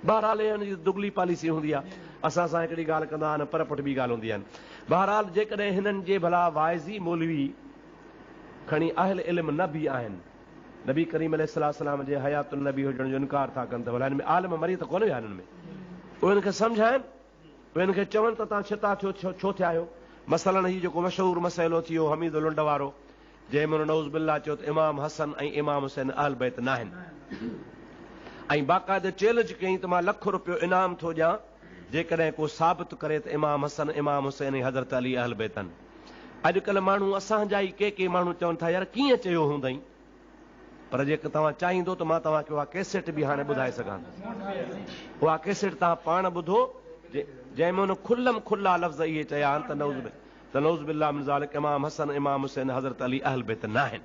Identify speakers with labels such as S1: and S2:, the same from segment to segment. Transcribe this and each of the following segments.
S1: बहरहाल हिन जी दुगली पॉलिसी हूंदी आहे, असां सां हिकिड़ी ॻाल्हि कंदा आहिनि पर पुठ ॿी ॻाल्हि हूंदी आहिनि। बहरहाल जेकॾहिं हिननि जे भला वाइज़ी मौलवी खणी अहल इल्म न बि आहिनि, नबी करीम अलैहिस्सलाम जे हयातुल नबी हुजण जो इनकार था कनि त भला हिन में आलिम मरी त कोन विया हिननि में, उहे हिनखे सम्झाइनि, उहे हिनखे चवनि त तव्हां छिता छो थिया आहियो। मसलन हीउ जेको मशहूरु मसइलो थी वियो हमीद लुंड वारो, जंहिंमें नऊज़ बिल्ला चयो त इमाम हसन ऐं इमाम हुसैन अहल बैत न आहिनि, ऐं बाक़ाइदे चैलेंज कयईं त मां ₹1,00,000 इनाम थो ॾियां जेकॾहिं को साबित करे त इमाम हसन इमाम हुसैन ऐं हज़रत अली अहल बैत आहिनि। अॼुकल्ह माण्हू असांजा ई के माण्हू चवनि था यार कीअं चयो हूंदई, पर जेके तव्हां चाहींदो त मां तव्हांखे उहा कैसेट बि हाणे ॿुधाए सघां। उहा कैसेट तव्हां पाण ॿुधो जंहिंमें हुन खुल्लम खुल्ला लफ़्ज़ इहे चया आहिनि त नऊज़ बिल्लाह मिन ज़ालिक इमाम हसन इमाम हुसैन हज़रत अली अहल बैत न आहिनि।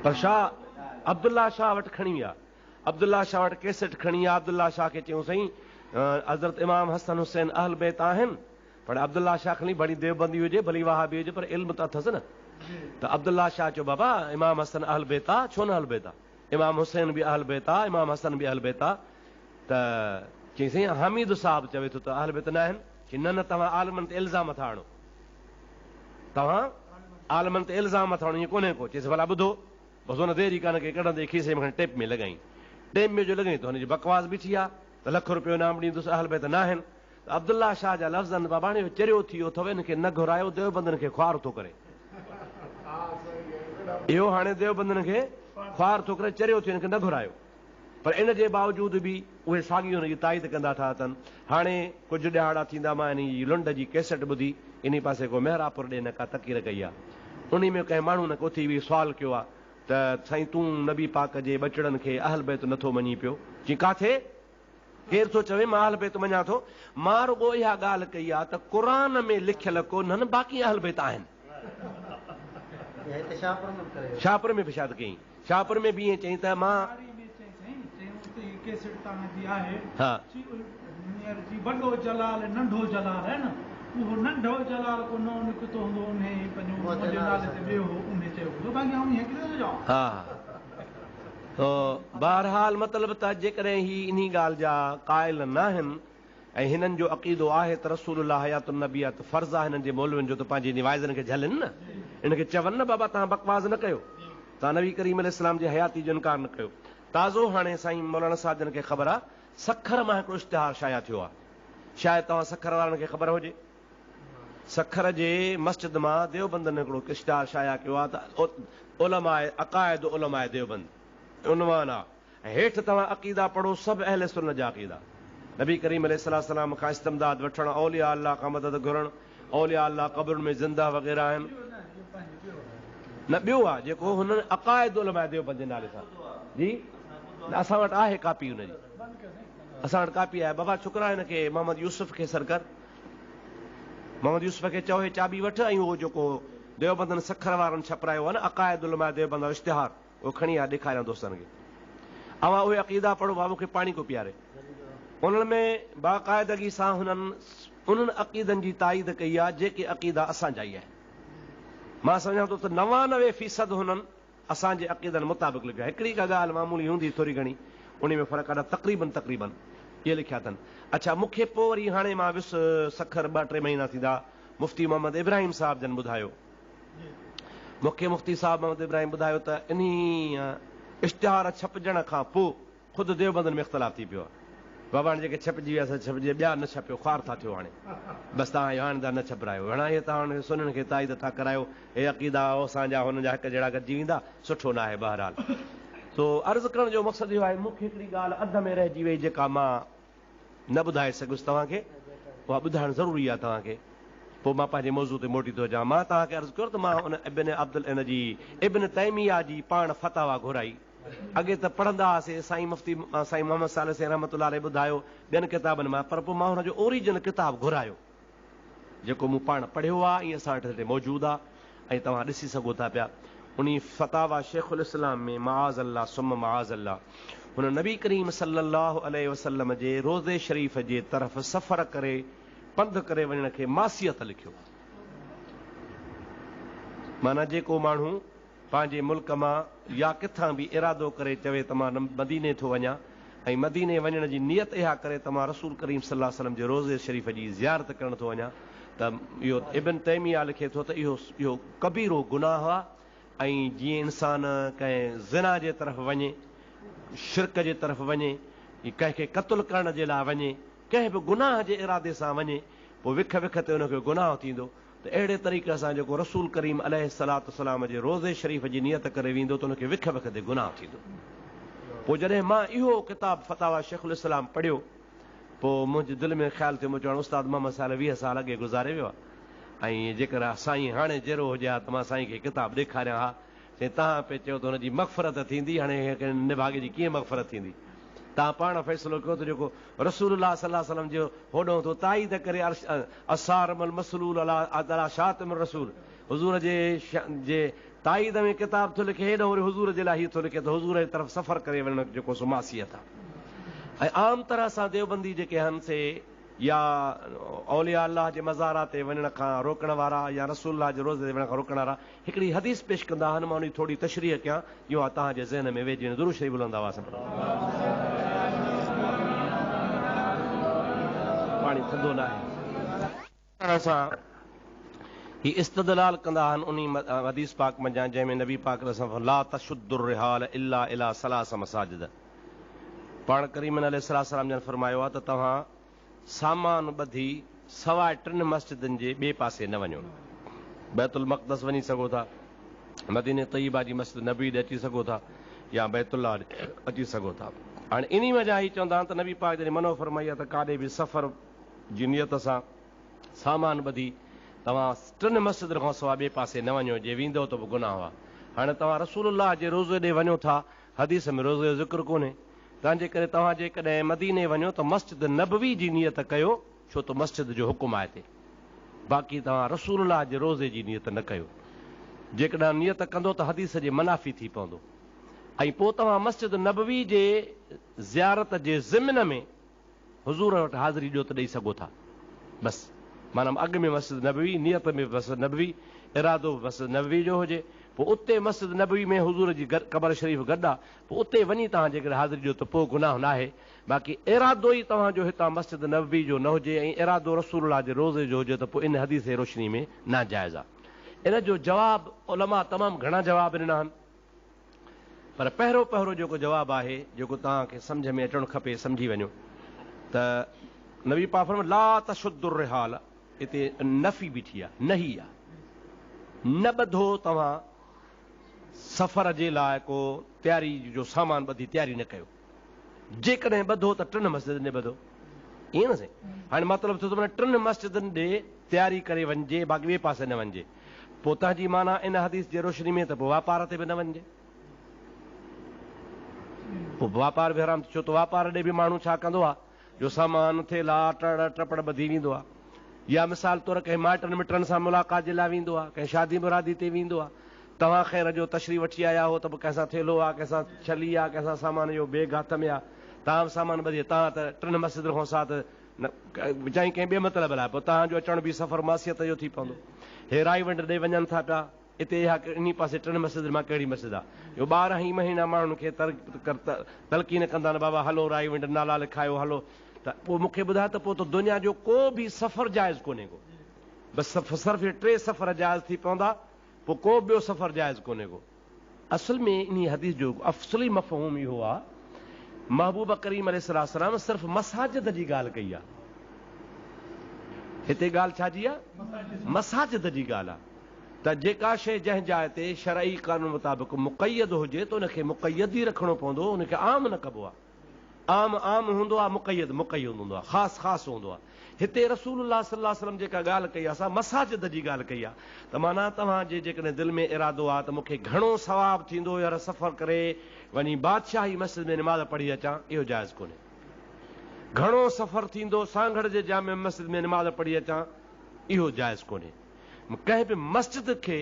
S1: पर शाह अब्दुल्ला शाह वटि खणी विया, अब्दुल्ला शाह वटि कैसेट खणी विया। अब्दुल्ला शाह खे चयूं साईं हज़रत इमाम हसन हुसैन अहल बैत आहिनि, पर अब्दुल्ला शाह खणी भली देवबंदी हुजे भली वहाबी हुजे पर इल्म त अथसि न। त अब्दुल्ला शाह चयो बाबा इमाम हसन अहल बैत आहे, छो न अहल बैत आहे, इमाम हुसैन बि अहल बैत आहे, इमाम हसन बि अहल बैत आहे। त चई साईं हामिद साहब चवे थो त अहल बैत न आहिनि। चई न तव्हां आलमनि ते इल्ज़ाम था आणो, तव्हां आलमनि ते इल्ज़ाम था आणो, ईअं कोन्हे को। चइसि भला ॿुधो, बसि हुन देरी कान खे कढंदे खीसे में टेप में लॻाई, टेप में जो लॻाई त हुनजी बकवास बि थी आहे त ₹1,00,000 इनाम ॾींदुसि अहल बैत न आहिनि। त अब्दुल्ला शाह जा लफ़्ज़नि बाबाणी चरियो थी वियो अथव, हिनखे न घुरायो, देवबंदनि खे ख्वार थो करे, इहो हाणे देवबंदनि खे ख्वार थो करे, चरियो थियो, हिनखे न घुरायो। पर इन जे बावजूद बि उहे साॻी हुनजी ताईद कंदा था अचनि। हाणे कुझु ॾिहाड़ा थींदा मां इन जी लुंड जी कैसेट ॿुधी, इन पासे को मेहरापुर ॾे न का तकीर कई आहे, उन में कंहिं माण्हू न उथी बि सुवाल कयो आहे त साईं तूं नबी पाक जे बचड़नि खे अहल बैत नथो मञी पियो। जी काथे केरु थो चवे मां अहल बैत मञा थो, मां रुॻो इहा ॻाल्हि कई आहे त क़ुरान में लिखियल कोन्हनि बाक़ी अहल बैत आहिनि। शाहपुर में बि शायदि कई, शाहपुर में बि ईअं चई त मां हा
S2: वॾो जलाल नंढो जलाल आहे न, उहो नंढो जलाल को नओं निकितो हूंदो, उन पंहिंजो नाले ते ॿियो उन चयो हूंदो, बाक़ी आऊं हीअं कीअं थो चवां।
S1: हा तो बहरहाल मतिलबु त जेकॾहिं ही इन ॻाल्हि जा क़ाइल न आहिनि ऐं हिननि जो अक़ीदो आहे त रसूलुल्लाह हयातुन नबी आहे, त फ़र्ज़ु आहे हिननि जे मौलवियुनि जो त पंहिंजी निवाइज़नि खे झलनि न, इनखे चवनि न बाबा तव्हां बकवास न कयो, तव्हां नबी करीम अलैहिस्सलाम जे हयाती जो इनकार न कयो। ताज़ो हाणे साईं मौलाना साहब जन खे ख़बर आहे सखर मां हिकिड़ो इश्तिहार शाया थियो आहे, शायदि तव्हां सखर वारनि खे ख़बर हुजे। सखर जे मस्जिद मां देवबंदनि हिकिड़ो इश्तिहार शाया कयो आहे त उलमाए अक़ाइद उलमाए देवबंद उनवान आहे, ऐं हेठि तव्हां अक़ीदा पढ़ो सभु अहले सुन्नत जा अक़ीदा, नबी करीम अलैहिस्सलाम खां इस्तिमदाद वठणु, औलिया अल्लाह खां मदद घुरणु, औलिया अल्लाह क़ब्रुनि में ज़िंदा वग़ैरह आहिनि। न ॿियो आहे जेको हुननि अक़ाइद उलमाए देवबंद जे नाले सां जी, असां वटि आहे कापी हुनजी, असां वटि कापी आहे। बाबा शुक्र आहे हिनखे मोहम्मद यूसुफ खे सरकार, मोहम्मद यूसुफ खे चओ हे चाबी वठि, ऐं उहो जेको देवबंदनि सखर वारनि छपरायो आहे न अक़ाइद उलमाए देवबंद जो इश्तिहार, उहो खणी आहे ॾेखारियां दोस्तनि खे, अवां उहे अक़ीदा पढ़ो, बाबू खे पाणी को पीआरे। उन्हनि में बाक़ाइदगी सां उन्हनि अक़ीदनि जी ताईद कई आहे जेके अक़ीदा असांजा ई आहे। मां सम्झां थो त 99% हुननि असांजे अक़ीदनि मुताबिक़ लिखिया, हिकिड़ी का ॻाल्हि मामूली हूंदी थोरी घणी उन में फ़र्क़ु आहे, तक़रीबन इहे लिखिया अथनि। अच्छा मूंखे पोइ वरी हाणे मां वियुसि सखर 2-3 महीना थींदा, मुफ़्ती मोहम्मद इब्राहिम साहब जन ॿुधायो मूंखे, मुफ़्ती साहब मोहम्मद इब्राहिम ॿुधायो त इन इश्तिहार छपजण खां पोइ ख़ुदि देवबंदनि में इख़्तिलाफ़ थी पियो आहे, बाबा हाणे जेके छपजी विया छपजे, ॿिया न छपियो, ख़्वार था थियो, हाणे बसि तव्हां हाणे न छपरायो, हाणे इहे तव्हां हाणे सुन्ननि खे ताईद था करायो, हे अक़ीदा असांजा हुननि जा हिकु जहिड़ा गॾिजी वेंदा, सुठो न आहे। बहरहाल तो अर्ज़ु करण जो मक़सदु इहो आहे, मूंखे हिकिड़ी ॻाल्हि अध में रहिजी वई जेका मां न ॿुधाए सघुसि तव्हांखे, उहा ॿुधाइणु ज़रूरी आहे तव्हांखे, पोइ मां पंहिंजे मौज़ू ते मोटी थो अचां। मां तव्हांखे अर्ज़ु कयो त मां हुन इब्न तैमिया जी पाण फतावा घुराई, अॻे त पढ़ंदा हुआसीं साईं मुफ़्ती साईं मोहम्मद सालिह से रहमतुल्लाह अलैह ॿुधायो ॿियनि किताबनि मां, पर पोइ मां हुनजो ओरिजिनल किताब घुरायो जेको मूं पाण पढ़ियो आहे, ईअं असां वटि हिते मौजूदु आहे ऐं तव्हां ॾिसी सघो था पिया। उन फतावा शेखुल इस्लाम में माज़ अल्लाह सुम माज़ अल्लाह हुन नबी करीम सल्लल्लाहु अलैहि वसल्लम जे रोज़े शरीफ़ जे तरफ़ सफ़र करे पंधु करे वञण खे मासियत लिखियो। माना जेको माण्हू पंहिंजे मुल्क मां या किथां बि इरादो करे चवे त मां मदीने थो वञा ऐं मदीने वञण जी नियत इहा करे त मां रसूल करीम सल्लल्लाहु अलैहि वसल्लम जे रोज़े शरीफ़ जी ज़ियारत करण थो वञा, त इहो इब्न तैमिया लिखे थो त इहो कबीरो गुनाह आहे। ऐं जीअं इंसान कंहिं ज़िना जे तरफ़ वञे, शिरक जे तरफ़ वञे, कंहिंखे क़त्ल करण जे लाइ वञे, कंहिं बि गुनाह जे इरादे सां वञे, पोइ विख विख ते हुनखे गुनाह थींदो। त अहिड़े तरीक़े सां जेको रसूल करीम अलैहिस्सलातु वस्सलाम जे रोज़े शरीफ़ जी नियत करे वेंदो त हुनखे विख विख ते गुनाह थींदो। पोइ जॾहिं मां इहो किताबु फतावा शेखुल इस्लाम पढ़ियो, पोइ मुंहिंजे दिलि में ख़्यालु थियो, मुंहिंजो उस्ताद मोहम्मद साल 20 साल अॻे गुज़ारे वियो आहे ऐं जेकर साईं हाणे जहिड़ो हुजे हा त मां साईं खे किताबु ॾेखारियां हा, चई तव्हां पे चयो त हुनजी मग़फ़रत थींदी, हाणे निभागे जी कीअं मग़फ़रत थींदी? तव्हां पाण फ़ैसिलो कयो त जेको रसूलुल्लाह सल्लल्लाहु अलैहि वसल्लम जो होॾो थो ताईद करे असारमल मसलूल अला शातिम रसूल, हुज़ूर जे ताईद में किताब थो लिखे, हेॾो वरी हुज़ूर जे लाइ हीअ थो लिखे त हुज़ूर जी तरफ़ सफ़र करे वञण जेको सो मासियत आहे। ऐं आम तरह सां देवबंदी जेके आहिनि से या औलिया अल्लाह जे मज़ारा ते वञण खां रोकण वारा या रसूलुल्लाह जे रोज़े ते वञण खां रोकण वारा हिकिड़ी हदीस पेश कंदा आहिनि, मां उन थोरी तशरीह कयां, इहो तव्हांजे ज़हन में वेझे दुरूद शरीफ़ बुलंद आवाज़ सां पाणी थधो न आहे असां ही इस्तदलाल कंदा आहिनि उन हदीस पाक मंझां जंहिंमें नबी पाक ला तशुद्दुर रिहाल इल्ला इला सलास मसाजिद, पाण करीमन अलैहिस्सलाम जन फरमायो आहे त तव्हां सामान ॿधी सवाइ 3 मस्जिदनि जे ॿिए पासे न वञो। बैतुल मक़दस वञी सघो था, मदीने तय्यबा जी मस्जिद नबी ॾे अची सघो था, या बैतुल्लाह अची सघो था। हाणे इन वजह ही चवंदा आहिनि त नबी पाक जॾहिं मनो फरमाई आहे त काॾे बि सफ़र जी नियत सां सामान ॿधी तव्हां 3 मस्जिदनि खां सवाइ ॿिए पासे न वञो, जे वेंदो त बि गुनाह आहे। हाणे तव्हां रसूलुल्लाह जे रोज़े ॾे वञो था, हदीस में रोज़े जो ज़िक्र कोन्हे, तंहिंजे करे तव्हां जेकॾहिं मदीने वञो त मस्जिद नबवी जी नियत कयो, छो त मस्जिद जो हुकुम आहे हिते, बाक़ी तव्हां रसूलुल्लाह जे रोज़े जी नियत न कयो। जेकॾहिं नियत कंदो त हदीस जे मनाफ़ी थी पवंदो। ऐं पोइ तव्हां मस्जिद नबवी जे ज़ियारत जे ज़िमन में हुज़ूर वटि हाज़िरी ॾियो त ॾेई सघो था, बसि। माना अॻु में मस्जिद नबवी, नियत में मस्जिद नबवी, इरादो मस्जिद नबवी जो हुजे, पोइ उते मस्जिद नबवी में हुज़ूर जी क़बर शरीफ़ गॾु आहे, पोइ उते वञी तव्हां जेकॾहिं हाज़िरी ॾियो त पोइ गुनाह न आहे। बाक़ी इरादो ई तव्हांजो हितां मस्जिद नबवी जो न हुजे ऐं इरादो रसूलुल्लाह जे रोज़े जो हुजे त पोइ इन हदीस जी रोशनी में नाजाइज़ आहे। इन जो जवाबु उलमा तमामु घणा जवाब ॾिना आहिनि, पर पहिरियों जेको जवाबु आहे जेको तव्हांखे सम्झ में अचणु खपे, सम्झी वञो त नबी पाक फरमायो ला तशुद्दुर रिहाल, हिते नफ़ी बीठी आहे, नही आहे, न ॿधो तव्हां सफ़र जे लाइ को तयारी जो सामान ॿधी तयारी न कयो, जेकॾहिं ॿधो त 3 मस्जिदनि ॾे ॿधो, ईअं न साईं। हाणे मतिलबु थियो त 3 मस्जिदनि ॾे तयारी करे वञिजे, बाक़ी ॿिए पासे न वञिजे। पोइ तव्हांजी माना इन हदीस जे रोशनी में त पोइ वापार ते बि न वञिजे, पोइ वापार बि हराम, छो त वापार ॾे बि माण्हू छा कंदो आहे, जो सामान थेला टड़ टपड़ ॿधी वेंदो आहे, या मिसाल तौर कंहिं माइटनि मिटनि सां मुलाक़ात जे लाइ वेंदो आहे, कंहिं शादी मुरादी ते वेंदो आहे, तव्हां ख़ैर जो तशरीफ़ वठी आया हो त पोइ कंहिंसां थेलो आहे, कंहिंसां छली आहे, कंहिंसां सामान जो बैग हथ में आहे, तव्हां सामान ॿधी, तव्हां त 3 मस्जिदनि खां साथ विचाई कंहिं ॿिए मतिलब लाइ, पोइ तव्हांजो अचण बि सफ़र मासियत जो थी पवंदो। हे राईवंड ॾे वञनि था पिया, हिते इहा इन पासे 3 मस्जिद मां कहिड़ी मस्जिद आहे, इहो 12 ई महीना माण्हुनि खे तलक़ीन कंदा आहिनि, बाबा हलो राईवंड नाला लिखायो हलो, त पोइ मूंखे ॿुधाए त पोइ त दुनिया जो को बि सफ़र जाइज़ कोन्हे को, बसि सिर्फ़ु 3 सफ़र जाइज़ थी पवंदा, पोइ को ॿियो सफ़र जाइज़ कोन्हे को। असल में इन हदीस जो अफ़सली मफ़हूम इहो आहे, महबूब करीम अलैहिस्सलाम सिर्फ़ु मसाजिद जी ॻाल्हि कई आहे, हिते ॻाल्हि छाजी आहे, मसाजिद जी ॻाल्हि आहे, त जेका शइ जंहिं जाइ ते शरई कानून मुताबिक़ मुक़यद हुजे त उनखे मुक़यद ई रखिणो पवंदो, उनखे आम न कबो आहे। आम आम हूंदो आहे, मुक़यद मुक़यद हूंदो आहे, ख़ासि ख़ासि हूंदो आहे। हिते रसूलुल्लाह सल्लल्लाहु अलैहि वसल्लम जेका ॻाल्हि कई आहे, असां मसाजिद जी ॻाल्हि कई आहे, त माना तव्हांजे जेकॾहिं दिलि में इरादो आहे त मूंखे घणो सवाबु थींदो यार सफ़र करे वञी बादशाही मस्जिद में निमाज़ पढ़ी अचां, इहो जाइज़ कोन्हे। घणो सफ़र थींदो सांगड़ जे जामे मस्जिद में निमाज़ पढ़ी अचां, इहो जाइज़ कोन्हे। कंहिं बि मस्जिद खे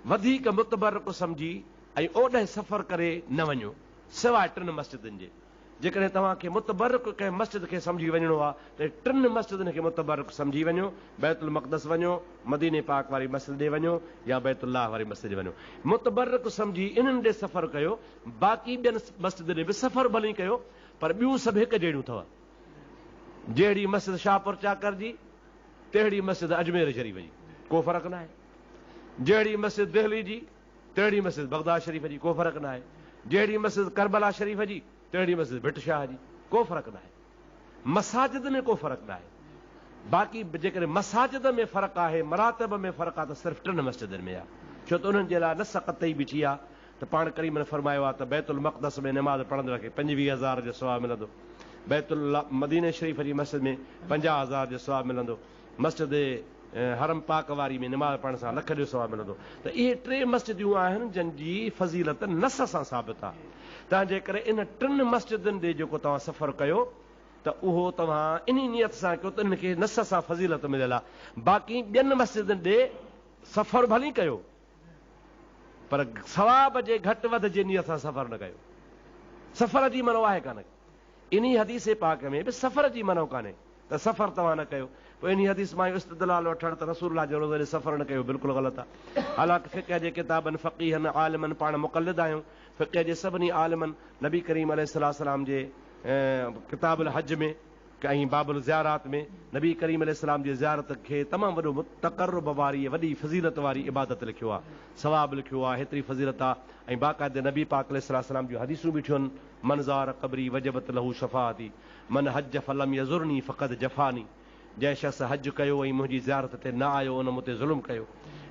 S1: वधीक मुतबरक सम्झी ऐं ओॾे सफ़र करे न वञो, सवाइ 3 मस्जिदनि जे, जेकॾहिं तव्हांखे मुतबरक कंहिं मस्जिद खे सम्झी वञिणो आहे त 3 मस्जिदनि खे मुतबरक सम्झी वञो, बैतुल मक़दस वञो, मदीने पाक वारी मस्जिद ॾे वञो या बैतुल्लाह वारी मस्जिद ॾे वञो। मुतबरक सम्झी इन्हनि ॾे सफ़र कयो, बाक़ी ॿियनि मस्जिद ॾे बि सफ़र भली कयो, पर ॿियूं सभु हिकु जहिड़ियूं अथव। जहिड़ी मस्जिद शाहपुर चाकर जी, तहिड़ी मस्जिद अजमेर शरीफ़ जी, को फ़र्क़ु न आहे। जहिड़ी मस्जिद दिल्ली जी, तहिड़ी मस्जिद बगदाद शरीफ़ जी, को फ़र्क़ु न आहे। जहिड़ी मस्जिद करबला शरीफ़ जी, तहिड़ी मस्जिद भिट शाह जी, को फ़र्क़ु न आहे। मसाजिद में को फ़र्क़ु न आहे। बाक़ी जेकॾहिं मसाजिद में फ़र्क़ु आहे, मरातब में फ़र्क़ु आहे, त सिर्फ़ु 3 मस्जिदनि में आहे। छो त उन्हनि जे लाइ नस क़तई बीठी आहे त पाण करीम ने फरमायो आहे त बैतुल मक़दस में नमाज़ पढ़ंदड़ खे 25,000 जो सवाबु मिलंदो, बैतुल मदीने शरीफ़ जी मस्जिद में 50,000 जो सवाबु मिलंदो, मस्जिद हरम पाक वारी में नमाज़ पढ़ण सां 1,00,000 जो सवाबु मिलंदो। त इहे 3 मस्जिदूं आहिनि जंहिंजी फज़ीलत नस सां साबित आहे। तव्हां जेकॾहिं इन 3 मस्जिदनि ॾे जेको तव्हां सफ़र कयो त उहो तव्हां इन नियत सां कयो त इनखे नस सां फज़ीलत मिलियल आहे। बाक़ी ॿियनि मस्जिदनि ॾे सफ़र भली कयो, पर सवाब जे घटि वधि जे नियत सां सफ़र न कयो। सफ़र जी मनो आहे कान। इन हदीस पाक में बि सफ़र जी मनो कान्हे त सफ़र तव्हां न कयो। पोइ इन हदीस मां इस्तदलाल वठण त रसूलुल्लाह जो रोज़े सफ़र न कयो बिल्कुलु ग़लति आहे। हालांकि फ़िक़ह जे किताबनि, फ़क़ीहनि, आलिमनि, पाण मुक़लिद आहियूं। फ़िक़ह जे सभिनी आलिमनि नबी करीम अलैहिस्सलाम जे किताबुल हज में ऐं बाबुल ज़ियारात में नबी करीम अलैहिस्सलाम जी ज़ियारत खे तमामु वॾो तक़र्रुब वारी वॾी फज़ीलत वारी इबादत लिखियो आहे, सवाबु लिखियो आहे, हेतिरी फज़ीलत आहे। ऐं बाक़ाइदे नबी पाक अलैहिस्सलाम जूं हदीसूं बि थियूं आहिनि, मनज़ार क़बरी वजबत लहू शफ़ाअती, मन हज फलम यज़ुरनी फ़क़द जफ़ानी। जंहिं शख़्स हज कयो ऐं मुंहिंजी ज़ियारत ते न आयो उन मूं ते ज़ुल्म कयो।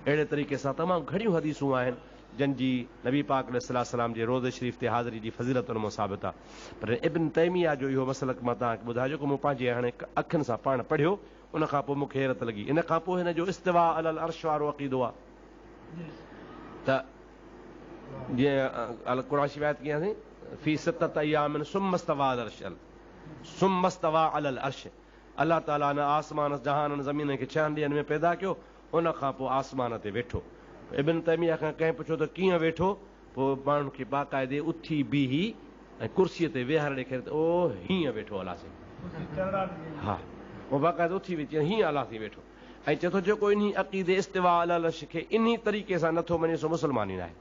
S1: अहिड़े तरीक़े सां तमामु घणियूं हदीसूं आहिनि जंहिंजी नबी पाक अलैहिस्सलाम जे रोज़े शरीफ़ ते हाज़िरी जी फज़ीलत उन मां साबित आहे। पर इब्न तैमिया जो इहो मसलक मां तव्हांखे ॿुधायो जेको मूं पंहिंजे हाणे अखियुनि सां पाण पढ़ियो, उन खां पोइ मूंखे हैरत लॻी। इन खां पोइ हिन जो इस्तिवा अलल अर्श वारो अक़ीदो आहे त जीअं क़ुरान शिवायत कीअं आहे फी सित्तत अय्यामिन सुम्मस्तवा अलल अर्श, सुम्मस्तवा अलल अर्श। अलाह ताला न आसमान जहान ज़मीन खे 6 ॾींहंनि में पैदा कयो, उन खां पोइ आसमान ते वेठो। इब्न तैमिया खां कंहिं पुछियो त कीअं वेठो, पोइ माण्हुनि खे बाक़ाइदे उथी बीही ऐं कुर्सीअ ते वेहर ॾेखारे त ओ हीअं वेठो अलाह साईं। हा, उहो बाक़ाइदे उथी वेठी हीअं अलाह साईं वेठो। ऐं चए थो जेको इन अक़ीदे इस्तिवा अलल अर्श खे इन तरीक़े सां नथो मञे सो मुस्लमान ई न आहे।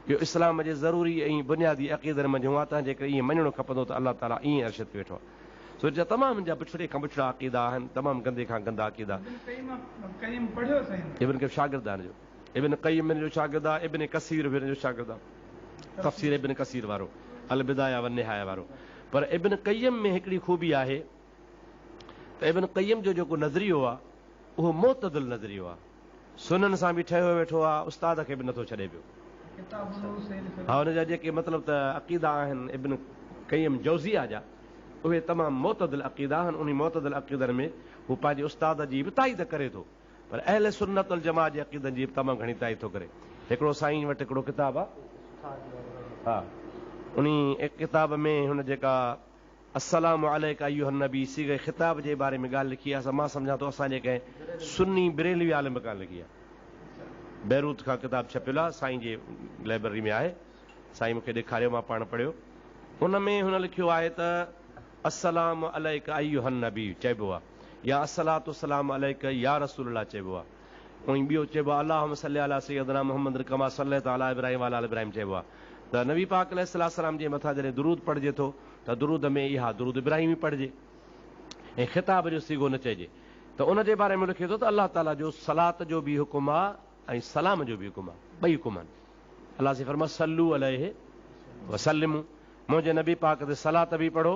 S1: इहो इस्लाम जे ज़रूरी ऐं बुनियादी अक़ीदनि मंझि आहे। तव्हां जेकर ईअं मञिणो खपंदो त अलाह ताला ईअं अर्श ते वेठो आहे। सो जा तमामु जा पुछड़े खां पुछड़ा अक़ीदा आहिनि, तमामु गंदे खां गंदा अक़ीदा। इब्न के शागिर्द आहिनि जो इब्न क़य्यिम जो शागिर्द आहे, इब्न कसीर बि जो शागिर्द आहे, तफ़सीर इब्न कसीर वारो, अल बिदाया व निहाया वारो। पर इब्न क़य्यिम में हिकिड़ी खूबी आहे त इब्न क़य्यिम जो जेको नज़रियो आहे उहो मोतदिल नज़रियो आहे। सुननि सां बि ठहियो वेठो आहे, उस्ताद खे बि नथो छॾे पियो। हा, हुनजा जेके मतिलबु त अक़ीदा आहिनि इब्न क़य्यिम जौज़िया जा, उहे तमामु मोतदिल अक़ीदा आहिनि। उन मोतदिल अक़ीदनि में हू पंहिंजे उस्ताद जी बि ताईद करे थो, पर अहले सुन्नत वल जमात जे अक़ीदनि जी बि तमामु घणी ताईद थो करे। हिकिड़ो साईं वटि हिकिड़ो किताबु आहे, हा, उन किताब में हुन जेका अस्सलामु अलैका अय्युहन नबी सीगे ख़िताब जे बारे में ॻाल्हि लिखी आहे, मां सम्झां थो असांजे कंहिं सुन्नी बरेलवी आलिम कान लिखी आहे। बैरूत खां किताबु छपियल आहे, साईं जे लाइब्रेरी में आहे, साईं मूंखे ॾेखारियो, मां पाण पढ़ियो। हुन में हुन लिखियो आहे त अस्सलामु अलैका अय्युहन नबी चइबो आहे, या अस्सलातु सलाम अलैका या रसूलुल्लाह चइबो आहे। ऐं ॿियो चइबो आहे अल्लाहुम्मा सल्ली अला सय्यदना मुहम्मद कमा सल्लैता अला इब्राहिम व अला आलि इब्राहिम चइबो आहे। त नबी पाक अलैहिस्सलाम जे मथां जॾहिं दुरूद पढ़िजे थो त दुरूद में इहा दुरूद इब्राहिमी पढ़िजे ऐं ख़िताब जो सीगो न चइजे। त उन जे बारे में लिखे थो त अलाह ताला जो सलात जो बि हुकुम आहे ऐं सलाम जो बि हुकुम आहे, ॿई हुकुम आहिनि। अलाह से फरमा सल्लू अलैहि व सल्लिमू, मुंहिंजे नबी पाक ते सलात बि पढ़ो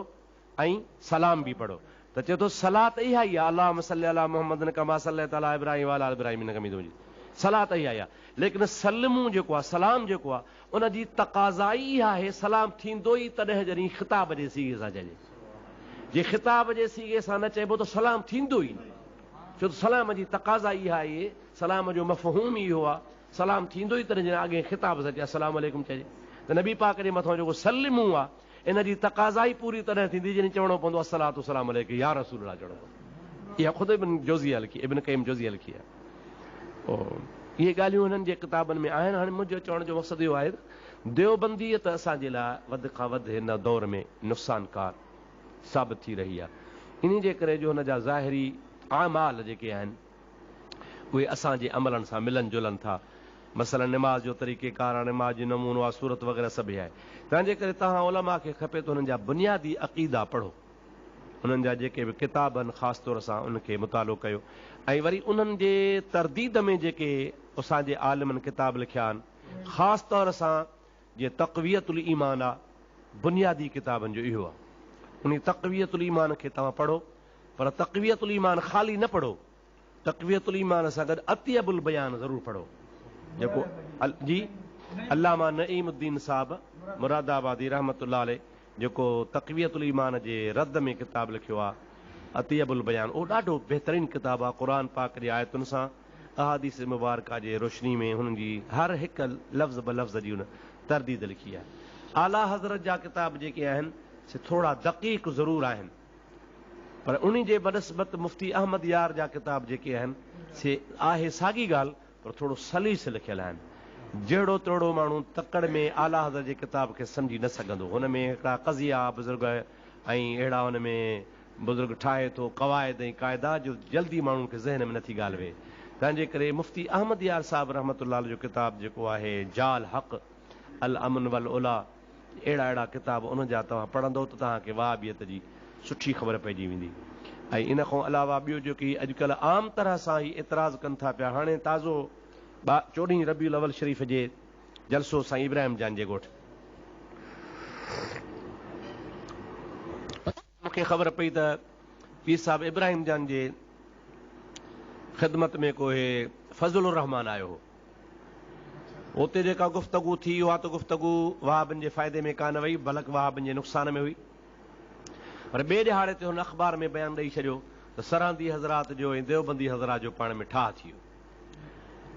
S1: ऐं सलाम बि पढ़ो। त चए थो सलात इहा ई आहे, अल्लाहुम्मा सल्ली अला मुहम्मद कमा सल्लैता अला इब्राहिम व अला आलि इब्राहिम न कमी तुंहिंजी सलात इहा ई आहे। लेकिन सल्लमू जेको आहे, सलाम जेको आहे, उन जी तक़ाज़ा ई आहे सलाम थींदो ई तॾहिं जॾहिं ख़िताब जे सीगे सां चइजे। जे ख़िताब जे सीगे सां न चइबो त सलाम थींदो ई न, छो त सलाम जी तक़ाज़ा इहा आहे, सलाम जो मफ़हूम इहो आहे, सलाम थींदो ई तॾहिं जॾहिं अॻे ख़िताब सां चए अस्सलामु अलैकुम चइजे। त नबी पाक जे मथां जेको सल्लमू आहे, इन जी तक़ाज़ा ई पूरी तॾहिं थींदी जॾहिं चवणो पवंदो अस्सलातु सलाम अलैका या रसूलुल्लाह चवणो पवंदो। इहा ख़ुदि इब्न जौज़िया लिखी, इब्न क़य्यिम जौज़िया लिखी आहे। इहे ॻाल्हियूं हिननि जे किताबनि में आहिनि। हाणे मुंहिंजो चवण जो मक़सदु इहो आहे देवबंदीअ त असांजे लाइ वधि खां वधि हिन दौर में नुक़सानकार साबित थी रही आहे। इन जे करे जो हुन जा ज़ाहिरी आमाल जेके आहिनि उहे असांजे अमलनि सां मिलनि जुलनि था। मसलन निमाज़ जो तरीक़ेकार आहे, निमाज़ जो नमूनो आहे, सूरत वग़ैरह सभु आहे। तंहिंजे करे तव्हां उलमा खे खपे त हुननि जा बुनियादी अक़ीदा पढ़ो, हुननि जा जेके बि किताब आहिनि ख़ासि तौर सां उनखे मुतालो कयो, ऐं वरी उन्हनि जे तरदीद में जेके असांजे आलिमनि किताब लिखिया आहिनि, ख़ासि तौर सां जीअं तक़वियतुल ईमान आहे, बुनियादी किताबनि जो इहो आहे। उन तक़वियतुल ईमान खे तव्हां पढ़ो, पर तक़वियतुल ईमान ख़ाली न पढ़ो, तक़वियतुल ईमान सां गॾु अतियबुल बयान ज़रूरु पढ़ो, जेको जी अल्लामा नईमुद्दीन साहब मुरादाबादी रहमतुल्लाह अलैह जेको तक़वियतुल ईमान जे रद में किताब लिखियो आहे, अतियबुल बयान, उहो ॾाढो बहितरीनु किताबु आहे। क़ुर पाक जी आयतुनि सां अहादीस मुबारका जे रोशनी में हुननि जी हर हिकु लफ़्ज़ ब लफ़्ज़ जी हुन तरदीद लिखी आहे। आला हज़रत जा किताब जेके आहिनि से थोरा दक़ीक़ ज़रूरु आहिनि, पर उन जे बनस्बत मुफ़्ती अहमद यार जा किताब जेके आहिनि से आहे साॻी ॻाल्हि, पर थोरो सलीस लिखियल आहिनि। जहिड़ो तहिड़ो माण्हू तकड़ में आला हज़रत जे किताब खे सम्झी न सघंदो। हुन में हिकिड़ा क़ज़िया बुज़ुर्ग ऐं अहिड़ा हुन में बुज़ुर्ग ठाहे थो क़वाइद ऐं क़ाइदा जो जल्दी माण्हुनि खे ज़हन में नथी ॻाल्हि वेहे। तंहिंजे करे मुफ़्ती अहमद यार साहिबु रहमतुल्लाह जो किताब जेको आहे जाल हक़ अल अमन वल उला, अहिड़ा किताब उन जा तव्हां पढ़ंदो त तव्हांखे वहाबियत जी सुठी ख़बर पइजी वेंदी। ऐं इन खां अलावा ॿियो जेकी अॼुकल्ह आम तरह सां ई एतिराज़ कनि था पिया, हाणे ताज़ो 14 रबीउल अवल शरीफ़ जे जलसो साईं इब्राहिम जान जे ॻोठ, मूंखे ख़बर पई त पीर साहिब इब्राहिम जान जे ख़िदमत में कोई फज़लुर रहमान आयो हो। उते जेका गुफ़्तगू थी उहा त गुफ़्तगू वहाबिन जे फ़ाइदे में कान वई, बल्कि वहाबिन जे नुक़सान में हुई। पर ॿिए ॾिहाड़े ते हुन अख़बार में बयानु ॾेई छॾियो त सरहंदी हज़रात जो ऐं देवबंदी हज़रात जो पाण में ठाह थी वियो।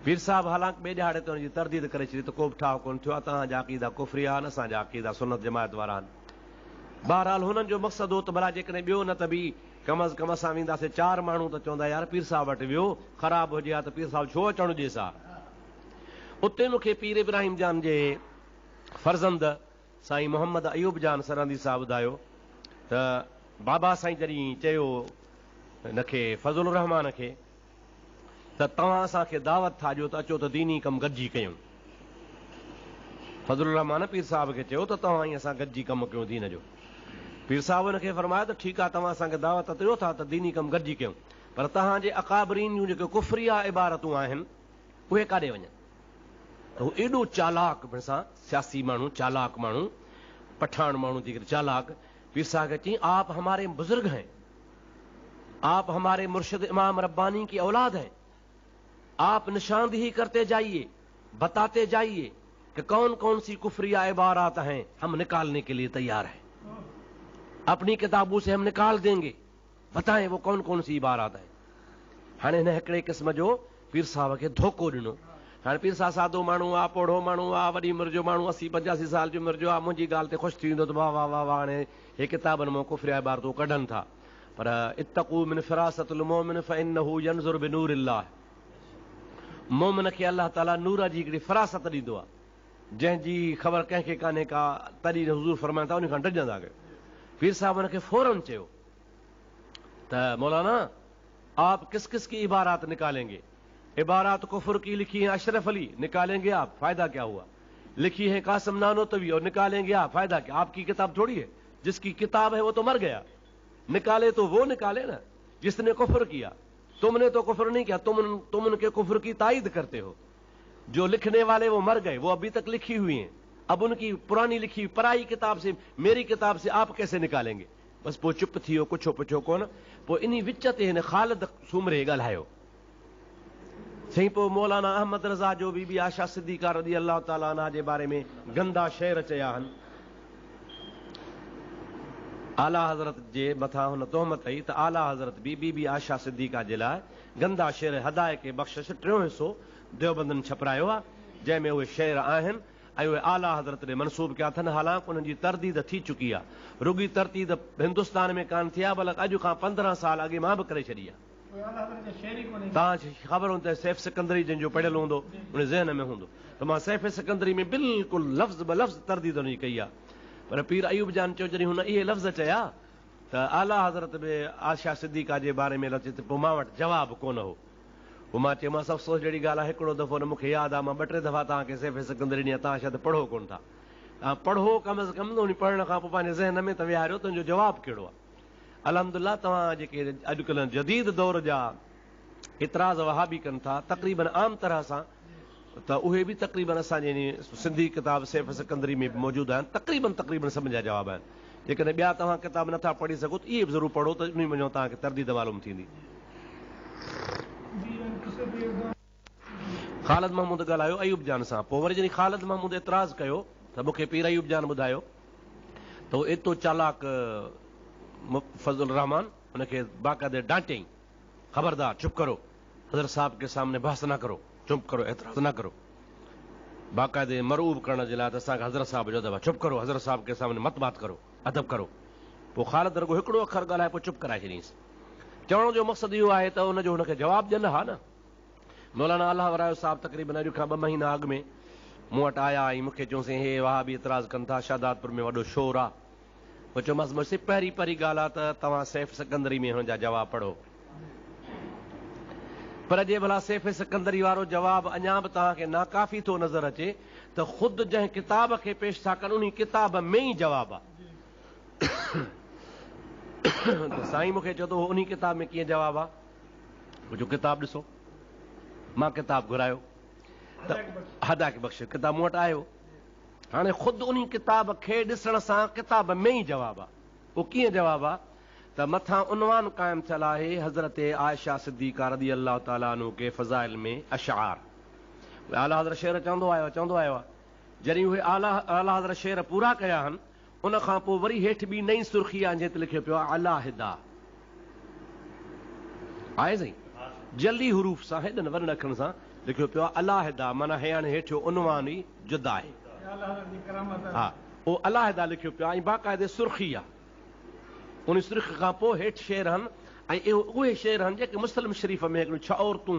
S1: पीर साहिब हालांकि ॿिए ॾिहाड़े ते हुनजी तरदीद करे छॾी त को बि ठाह कोन थियो आहे, तव्हांजा अक़ीदा कुफ़री आहिनि, असांजा अक़ीदा सुन्नत जमायत वारा आहिनि। बहरहाल हुननि जो मक़सदु हो त भला जेकॾहिं ॿियो न त बि कम अज़ कम असां वेंदासीं 4 माण्हू त चवंदा यार पीर साहिब वटि वियो, ख़राबु हुजे हा त पीर साहिब छो अचणु ॾिएसि हा। उते मूंखे पीर इब्राहिम जान जे फर्ज़ंद साईं मोहम्मद अयूब जान सरहंदी साहिब ॿुधायो त बाबा साईं जॾहिं चयो हिनखे फज़लुर रहमान खे त तव्हां असांखे दावत था ॾियो त अचो त दीनी कमु गॾिजी कयूं। फज़लुर रहमान पीर साहिब खे चयो त तव्हां ई असां गॾिजी कमु कयूं दीन जो। पीर साहिब हुनखे फरमायो त ठीकु आहे, तव्हां असांखे दावत ॾियो था त दीनी कमु गॾिजी कयूं, पर तव्हांजे अकाबरीन जूं जेके कुफरिया इबारतूं आहिनि उहे काॾे वञनि। त हू एॾो चालाक सां सियासी माण्हू, चालाक माण्हू, पठान माण्हू जेके चालाक, पीर साहिब खे चई आप हमारे बुजुर्ग हैं, आप हमारे मुर्शिद इमाम रब्बानी की औलाद हैं, आप निशानदेही करते जाइए, बताते जाइए कि कौन कौन सी कुफरिया इबारात हैं, हम निकालने के लिए तैयार हैं, अपनी किताबों से हम निकाल देंगे, बताएं वो कौन कौन सी इबारात हैं। हाणे हिन हिकिड़े क़िस्म जो पीर साहिब खे धोखो ॾिनो। हाणे पीर साहिब सादो माण्हू आहे, पोढ़ो माण्हू आहे, वॾी उमिरि जो माण्हू, 80-85 साल जी उमिरि जो आहे, मुंहिंजी ॻाल्हि ते ख़ुशि थी वेंदो त वाह वाह वाह वाह, हाणे हे किताबनि मां कुफरिया इबारतूं कढनि था। पर इत्तक़ू मिन फ़िरासतिल मोमिन फ़इन्नहु यंज़ुरु बिनूरिल्लाह, मोमिन खे अल्लाह ताला नूर जी हिकिड़ी फ़रासत ॾींदो आहे, जंहिंजी ख़बर कंहिंखे कान्हे का, तॾहिं हुज़ूर फरमाइनि था उन खां डिॼंदा कयो। पीर साहिब हुनखे फौरन चयो त मौलाना आप किस किस की इबारात निकालेंगे? इबारात कुफर की लिखी है अशरफ अली, निकालेंगे आप, फायदा क्या हुआ? लिखी है कासिम नानोतवी और निकालेंगे आप, फायदा क्या? आपकी किताब थोड़ी है, जिसकी किताब है वो तो मर गया, निकाले तो वो निकाले ना जिसने कुफर किया। तुमने तो कुफर नहीं किया, तुम उनके कुफर की तायद करते हो। जो लिखने वाले वो मर गए, वो अभी तक लिखी हुई हैं, अब उनकी पुरानी लिखी पराई किताब से, मेरी किताब से आप कैसे निकालेंगे? बस पो चुप थी वियो, कुझु पुछो कोन। पोइ इन विच ते हिन ख़ालिद सूमरे ॻाल्हायो, सही। पोइ मौलाना अहमद रज़ा जो बीबी आशा सिद्दीक़ा रज़ी अल्लाह ताला अन्हा जे बारे में गंदा शेर चया आहिनि। आला हज़रत जे मथां हुन तोहमत कई त आला हज़रत बीबी आशा सिद्दीक़ा जे लाइ गंदा शेर हदाए के बख़्शिश 3 हिसो देवबंदनि छपरायो आहे, जंहिंमें उहे शेर आहिनि ऐं उहे आला हज़रत ॾे मनसूब कया अथनि। हालांकि उन्हनि जी तरदीद थी चुकी आहे, रुॻी तरदीद हिंदुस्तान में कान थी आहे, बल्कि अॼु खां 15 साल अॻे मां बि करे छॾी आहे। तव्हां ख़बर हूंदी सैफ सिकंदरी जंहिंजो पढ़ियल हूंदो उन ज़हन में हूंदो त मां सैफ सिकंदरी में बिल्कुलु लफ़्ज़ ब लफ़्ज़ तरदीद हुनजी कई आहे पर पीर अयूब जान चयो जॾहिं हुन इहे लफ़्ज़ चया त आला हज़रत बि आशा सिद्दीक़ा जे बारे में अचे त पोइ मां वटि जवाबु कोन हो पोइ मां चयोमांसि अफ़सोस जहिड़ी ॻाल्हि आहे हिकिड़ो दफ़ो न मूंखे यादि आहे मां 2-3 दफ़ा तव्हांखे सैफ सिकंदरी ॾिनी तव्हां शायदि पढ़ो कोन था तव्हां पढ़ो कम अज़ कम उन पढ़ण खां पोइ पंहिंजे ज़हन में त विहारियो तुंहिंजो जवाबु कहिड़ो आहे अलहमदुलिल्लाह तव्हां जेके अॼुकल्ह जदीद दौर जा इतराज़ वहाबी कनि था तक़रीबन आम तरह सां त उहे बि तक़रीबन असांजे सिंधी किताब सैफ सिकंदरी में बि मौजूदु आहिनि तक़रीबन सभिनि जा जवाब आहिनि जेकॾहिं ॿिया तव्हां किताब नथा पढ़ी सघो त इहे बि ज़रूरु पढ़ो त उन में तव्हांखे तरदीद मालूम थींदी ख़ालिद महमूद ॻाल्हायो अयूब जान सां पोइ वरी जॾहिं ख़ालिद महमूद एतिराज़ कयो त मूंखे पीर अयूब जान ॿुधायो त उहो एतिरो चालाक फज़ल रहमान हुनखे बाक़ाइदे डांटियईं खबरदार चुप करो हज़रत साहब के सामने बहस न करो चुप करो एतिराज़ न करो बाक़ाइदे मरूब करण जे लाइ त असांखे हज़रत साहब जो अदब चुप करो हज़रत साहब के सामने मत बात करो अदब करो पोइ ख़ालिद रुॻो हिकिड़ो अखर ॻाल्हाए पोइ चुप कराए छॾींसि चवण जो मक़सदु इहो आहे त हुनजो हुनखे जवाबु ॾियनि हा न मौलाना अलाह वरायो साहब तक़रीबन अॼु खां 2 महीना अॻु में मूं वटि आया ऐं मूंखे चयोसीं हे वाह बि एतिराज़ कनि था शादातपुर में वॾो शोर आहे पोइ चयोमांसि मुंहिंजी पहिरीं ॻाल्हि आहे त तव्हां सैफ सिकंदरी में हुनजा जवाब पढ़ो पर जे भला सैफ सिकंदरी वारो जवाबु अञा बि तव्हांखे नाकाफ़ी थो नज़र अचे त ख़ुदि जंहिं किताब खे पेश था कनि उन किताब में ई जवाबु आहे त साईं मूंखे चयो त उन किताब में कीअं जवाबु आहे मुंहिंजो किताबु ॾिसो मां किताबु घुरायो त हदाक बख़्श किताब मूं वटि आयो हाणे ख़ुदि उन किताब खे ॾिसण सां किताब में ई जवाबु आहे उहो कीअं जवाबु आहे त मथां उनवान क़ाइमु थियल आहे हज़रत आयशा सिद्दीक़ा रज़ी अल्लाह ताला अन्हु के फ़ज़ाइल में अशआर आला हज़रत शेर चवंदो आयो आहे जॾहिं उहे आला हज़रत शेर पूरा कया आहिनि उन खां पोइ वरी हेठि ॿी नई सुर्खी आहे जंहिं ते लिखियो पियो आहे अलाहिदा आहे साईं जल्दी हरूफ सां हेॾनि वॾनि अखरनि सां लिखियो पियो आहे अलाहिदा माना हाणे हेठियो उनवान ई जुदा आहे हा उहो अलाहिदा लिखियो पियो आहे ऐं बाक़ाइदे सुर्खी आहे उन सुर्ख खां पोइ हेठि शेर आहिनि ऐं उहे शेर आहिनि जेके मुस्लिम शरीफ़ में हिकिड़ियूं 6 औरतूं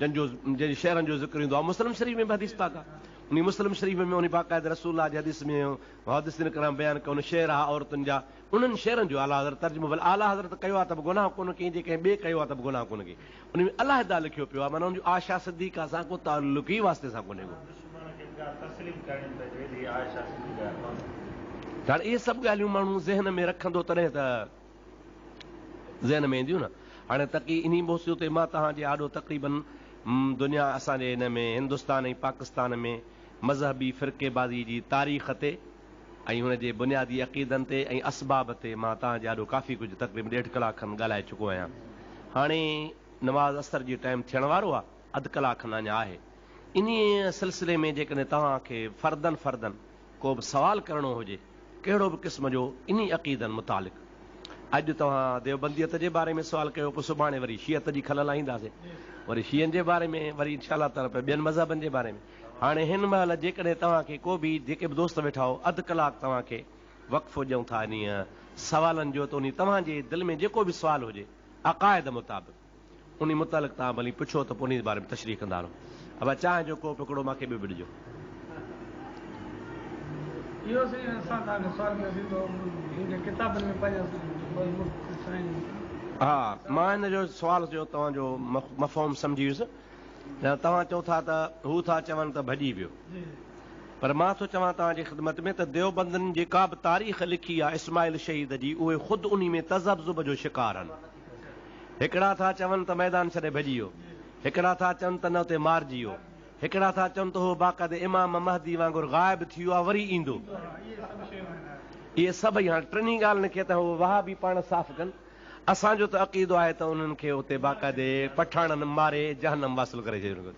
S1: जंहिं शेरनि जो ज़िक्र ईंदो आहे मुस्लिम शरीफ़ में बि हदीस पाक आहे उन मुस्लिम शरीफ़ में उन बाक़ाइदे रसूलुल्लाह जे हदीस में मुहद्दिसिन किराम बयानु कयो उन शेर आहे औरतुनि जा उन्हनि शेरनि जो आला हज़रत तर्जुमो भले आला हज़रत कयो आहे त बि गुनाह कोन कई जेके ॿिए कयो आहे त बि गुनाह कोन कई उन में अलाहिदा लिखियो पियो आहे माना उन आशा सिद्दीक़ा सां को ताल्लुक़ ई वास्ते सां कोन्हे हाणे इहे सभु ॻाल्हियूं माण्हू ज़हन में रखंदो तॾहिं त ज़हन में ईंदियूं न हाणे तकी इन मोसियो ते मां तव्हांजे आॾो तक़रीबन दुनिया असांजे हिन में हिंदुस्तान ऐं पाकिस्तान में मज़हबी फ़िरक़ेबाज़ी जी तारीख़ ते ऐं हुनजे बुनियादी अक़ीदनि ते ऐं असबाब ते मां तव्हांजे आॾो काफ़ी कुझु तक़रीबन 1.5 कलाक खनि ॻाल्हाए चुको आहियां हाणे नमाज़ असर जी टाइम थियण वारो आहे अधु कलाक खनि अञा आहे इन सिलसिले में जेकॾहिं तव्हांखे फर्दन को बि सुवालु करिणो हुजे कहिड़ो बि क़िस्म जो इन अक़ीदनि मुतालिक़ अॼु तव्हां देवबंदियत जे बारे में सुवालु कयो पोइ सुभाणे वरी शियत जी खलल आईंदासीं वरी शीयनि जे बारे में वरी इंशाअल्लाह ताला ॿियनि मज़हबनि जे बारे में हाणे हिन महिल जेकॾहिं तव्हांखे को बि जेके बि दोस्त वेठा हो अधु कलाक तव्हांखे वक़्फ़ो ॾियूं था इन सवालनि जो त उन तव्हांजे दिलि में जेको बि सुवालु हुजे अक़ाइद मुताबिक़ उन मुतालिक़ तव्हां भली पुछो त पोइ उन बारे में तशरीह कंदा रहो अब चांहि जो कोप हिकिड़ो मूंखे बि ॾिजो हा मां हिन जो सुवाल जो तव्हांजो मफ़हूम सम्झी वियुसि तव्हां चओ था त हू था चवनि त भॼी वियो पर मां थो चवां तव्हांजी ख़िदमत में त देवबंदनि जेका बि तारीख़ लिखी आहे इस्माइल शहीद जी उहे ख़ुदि उन में तज़ब्ज़ुब जो शिकार आहिनि हिकिड़ा था चवनि त मैदान छॾे भॼी वियो हिकिड़ा था चवनि त न उते मारिजी वियो हिकिड़ा था चवनि त उहो बाक़ाइदे इमाम महदी वांगुरु ग़ाइब थी वियो आहे वरी ईंदो इहे सभई हाणे टिनी ॻाल्हियुनि खे त उहो वाह बि पाण साफ़ कनि असांजो त अक़ीदो आहे त उन्हनि खे उते बाक़ाइदे पठाणनि मारे जहन्नम वासिल करे छॾियो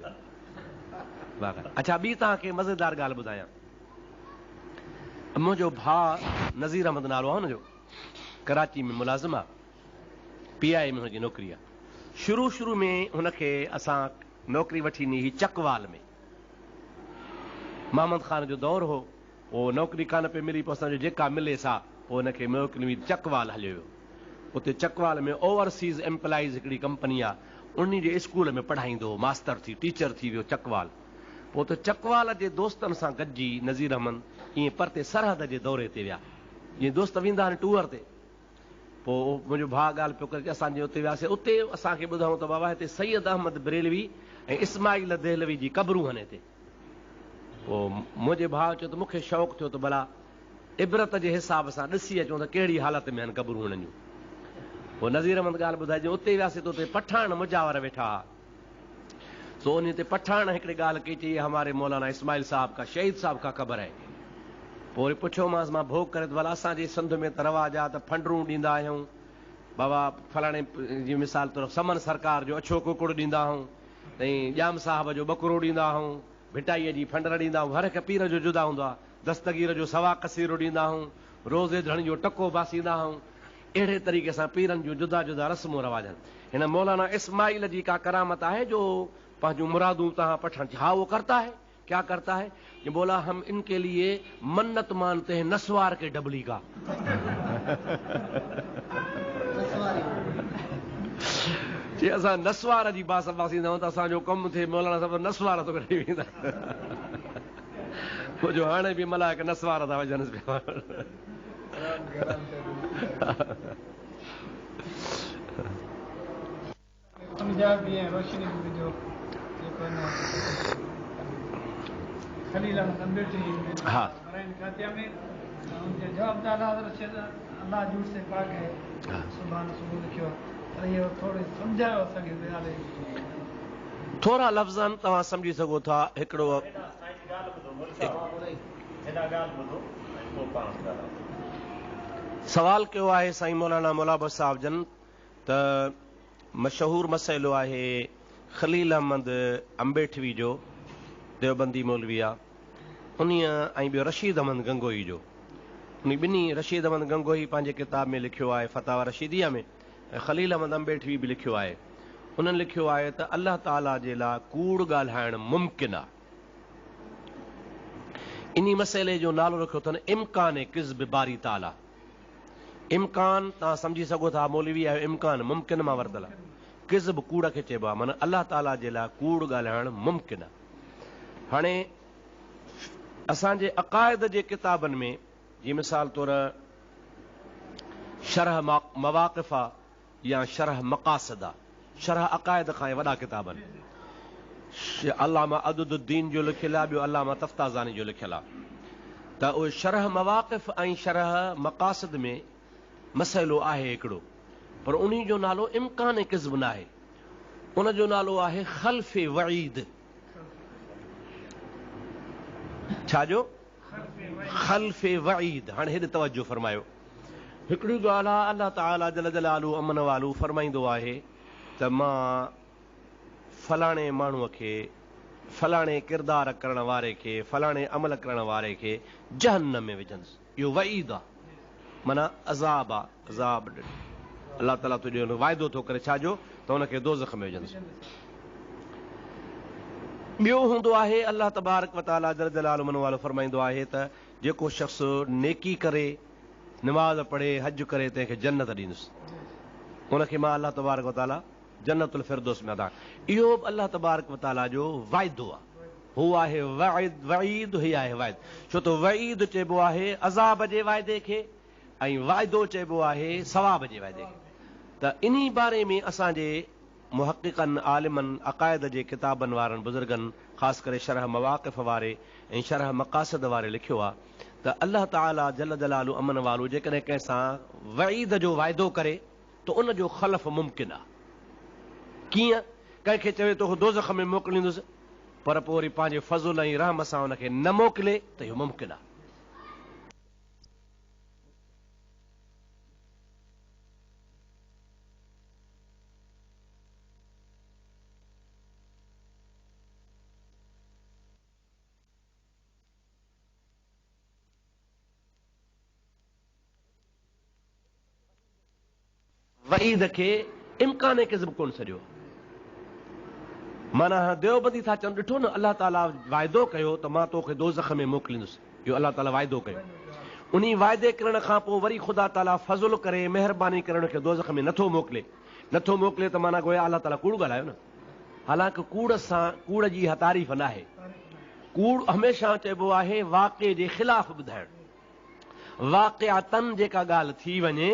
S1: अच्छा ॿी तव्हांखे मज़ेदार ॻाल्हि ॿुधायां मुंहिंजो भाउ नज़ीर अहमद नालो आहे हुनजो कराची में मुलाज़िम आहे PI में हुनजी नौकिरी आहे शुरू में हुनखे असां नौकिरी वठी ॾिनी हुई चकवाल में मोहम्मद ख़ान जो दौरु हो पोइ नौकिरी कान पई मिली पोइ असांजो जेका मिले सा पोइ हुनखे नौकिरी चकवाल हलियो वियो उते चकवाल में ओवरसीज़ एम्प्लॉइज़ हिकिड़ी कंपनी आहे, उन्ही जे स्कूल में पढ़ाईंदो हो, मास्टर थी टीचर थी वियो चकवाल। पोइ उते चकवाल जे दोस्तनि सां गॾिजी नज़ीर अहमद ईअं परते सरहद जे दौरे ते विया, जीअं दोस्त वेंदा आहिनि टूर ते। पोइ मुंहिंजो भाउ ॻाल्हि पियो करे की असांजे उते वियासीं, उते असांखे ॿुधाऊं त बाबा हिते सैयद अहमद बरेलवी ऐं इस्माइल देहलवी जी क़बरूं आहिनि हिते। पोइ मुंहिंजे भाउ चयो त मूंखे शौक़ु थियो त भला इबरत जे हिसाब सां ॾिसी अचूं त कहिड़ी हालत में आहिनि क़बरूं हुननि जूं। पोइ नज़ीर अहमद ॻाल्हि ॿुधाए जो उते वियासीं त उते पठान मुजावर वेठा हुआ। तो उन ते पठान हिकिड़ी ॻाल्हि कई, चई हमारे मौलाना इस्माइल साहब का शहीद साहब का ख़बर है। पोइ वरी पुछियोमांसि मां भोग करे त भला असांजे सिंध में त रवाज आहे त फंडरूं ॾींदा आहियूं, बाबा फलाणे जी मिसाल तौर समन सरकार जो अछो कुकुड़ ॾींदा आहियूं, ऐं ॼाम साहब जो ॿकरो ॾींदा आहियूं, भिटाईअ जी फंडर ॾींदा आहियूं, हर हिकु पीर जो जुदा हूंदो आहे, दस्तगीर जो सवा कसीरो ॾींदा आहियूं, रोज़े धणी जो टको बासींदा आहियूं। अहिड़े तरीक़े सां पीरनि जूं जुदा जुदा रस्मूं रवाज आहिनि। हिन मौलाना इस्माइल जी का करामत आहे जो पंहिंजूं मुरादूं तव्हां पठण? हा वो करता है। क्या करता है? कि बोला हम इनके लिए मन्नत मानते हैं नस्वार के डबली का। जी असां नस्वार जी बास बासींदा आहियूं त असांजो कमु थिए, मौलाना साहिब नस्वार थो कढी वेंदा। पोइ जो हाणे बि मलाइक नस्वार था वञनि पिया। हाँ थोरा लफ़्ज़नि तव्हां सम्झी सघो था। हिकिड़ो सवाल कयो आहे साईं मौलाना मुलाबस साहिब जन त मशहूर मसइलो आहे खलील अहमद अम्बेठवी जो, देवबंदी मौलवी आहे, उन्हीअ ऐं ॿियो रशीद अहमद गंगोही जो। उन ॿिन्ही रशीद अहमद गंगोही पंहिंजे किताब में लिखियो आहे फतावा रशीदिया में, ऐं खलील अहमद अम्बेठवी बि लिखियो आहे। उन्हनि लिखियो आहे त अल्लाह ताला जे लाइ कूड़ ॻाल्हाइण मुमकिन आहे। इन मसइले जो नालो रखियो अथनि इम्कान किज़्ब बारी ताला। इम्कान तव्हां सम्झी सघो था, मौलवी आहे इम्कान मुमकिन मां वरितल आहे, किज़्ब कूड़ खे चइबो आहे, माना अल्लाह ताला जे लाइ कूड़ ॻाल्हाइण मुमकिन आहे। हाणे असांजे अक़ाइद जे किताबनि में जीअं मिसाल तौर शरह मवाक़िफ़ आहे या शरह मक़ासिद आहे, शरह अक़ाइद खां वॾा किताब आहिनि। अल्लामा अदुद्दीन जो लिखियलु आहे, ॿियो अल्लामा तफ्ताज़ानी जो लिखियलु आहे। त उहे शरह मवाक़िफ़ ऐं शरह मक़ासिद में मसइलो आहे हिकिड़ो, पर उन जो नालो इम्कान किज़्ब न आहे, उन जो नालो आहे ख़ल्फ़ वईद। छाजो? ख़ल्फ़ वईद। हाणे हेॾे तवजो फरमायो। हिकिड़ी ॻाल्हि आहे, अल्लाह ताला जल जलालू अमन वालू फरमाईंदो आहे त मां फलाणे माण्हूअ खे, फलाणे किरदार करण वारे खे, फलाणे अमल करण वारे खे जहन्नम में विझंदुसि। इहो वईद आहे, माना अज़ाब आहे, अज़ाब अल्लाह ताला तुंहिंजो वाइदो थो करे। छाजो? त हुनखे दोज़ख में विझंदुसि। ॿियो हूंदो आहे अल्लाह तबारक व तआला जल जलालु मन वालो फरमाईंदो आहे त जेको शख़्स नेकी करे, नमाज़ पढ़े, हज करे, तंहिंखे जन्नत ॾींदुसि, उनखे मां अल्लाह तबारक व तआला जन्नतुल फिरदौस में अदा। इहो बि अल्लाह तबारक व तआला जो वाइदो आहे। हू आहे वईद, ही आहे वाइद। छो त वईद चइबो आहे अज़ाब जे वाइदे खे, ऐं वाइदो चइबो आहे सवाब जे वाइदे खे। त इन्ही बारे में असांजे मुहक़िक़नि, आलिमनि, अक़ाइद जे किताबनि वारनि बुज़ुर्गनि, ख़ासि करे शरह मवाक़िफ़ वारे ऐं शरह मक़ासिद वारे लिखियो आहे त अल्लाह ताला जल जलालू अमन वालू जेकॾहिं कंहिंसां वईद जो वाइदो करे त उन जो ख़लफ़ मुमकिन आहे। कीअं? कंहिंखे चवे थो दोज़ख में मोकिलींदुसि, पर पोइ वरी पंहिंजे फज़ुल ऐं रहम सां हुनखे न मोकिले त इहो मुमकिन आहे। वईद खे इम्कान किज़्ब कोन सॼो, माना देवबंदी था चवनि, ॾिठो न अल्लाह ताला वाइदो कयो त मां तोखे दोज़ख में मोकिलींदुसि। इहो अल्लाह ताला वाइदो कयो। उन्ही वाइदे करण खां पोइ वरी ख़ुदा ताला फज़ुल करे महिरबानी करण खे दोज़ख में नथो मोकिले त माना गोया अलाह ताला कूड़ ॻाल्हायो न। हालांकि कूड़ सां कूड़ जी इहा तारीफ़ न आहे। कूड़ हमेशह चइबो आहे वाक़े जे ख़िलाफ़ ॿुधाइणु। वाक़ियातन जेका ॻाल्हि थी वञे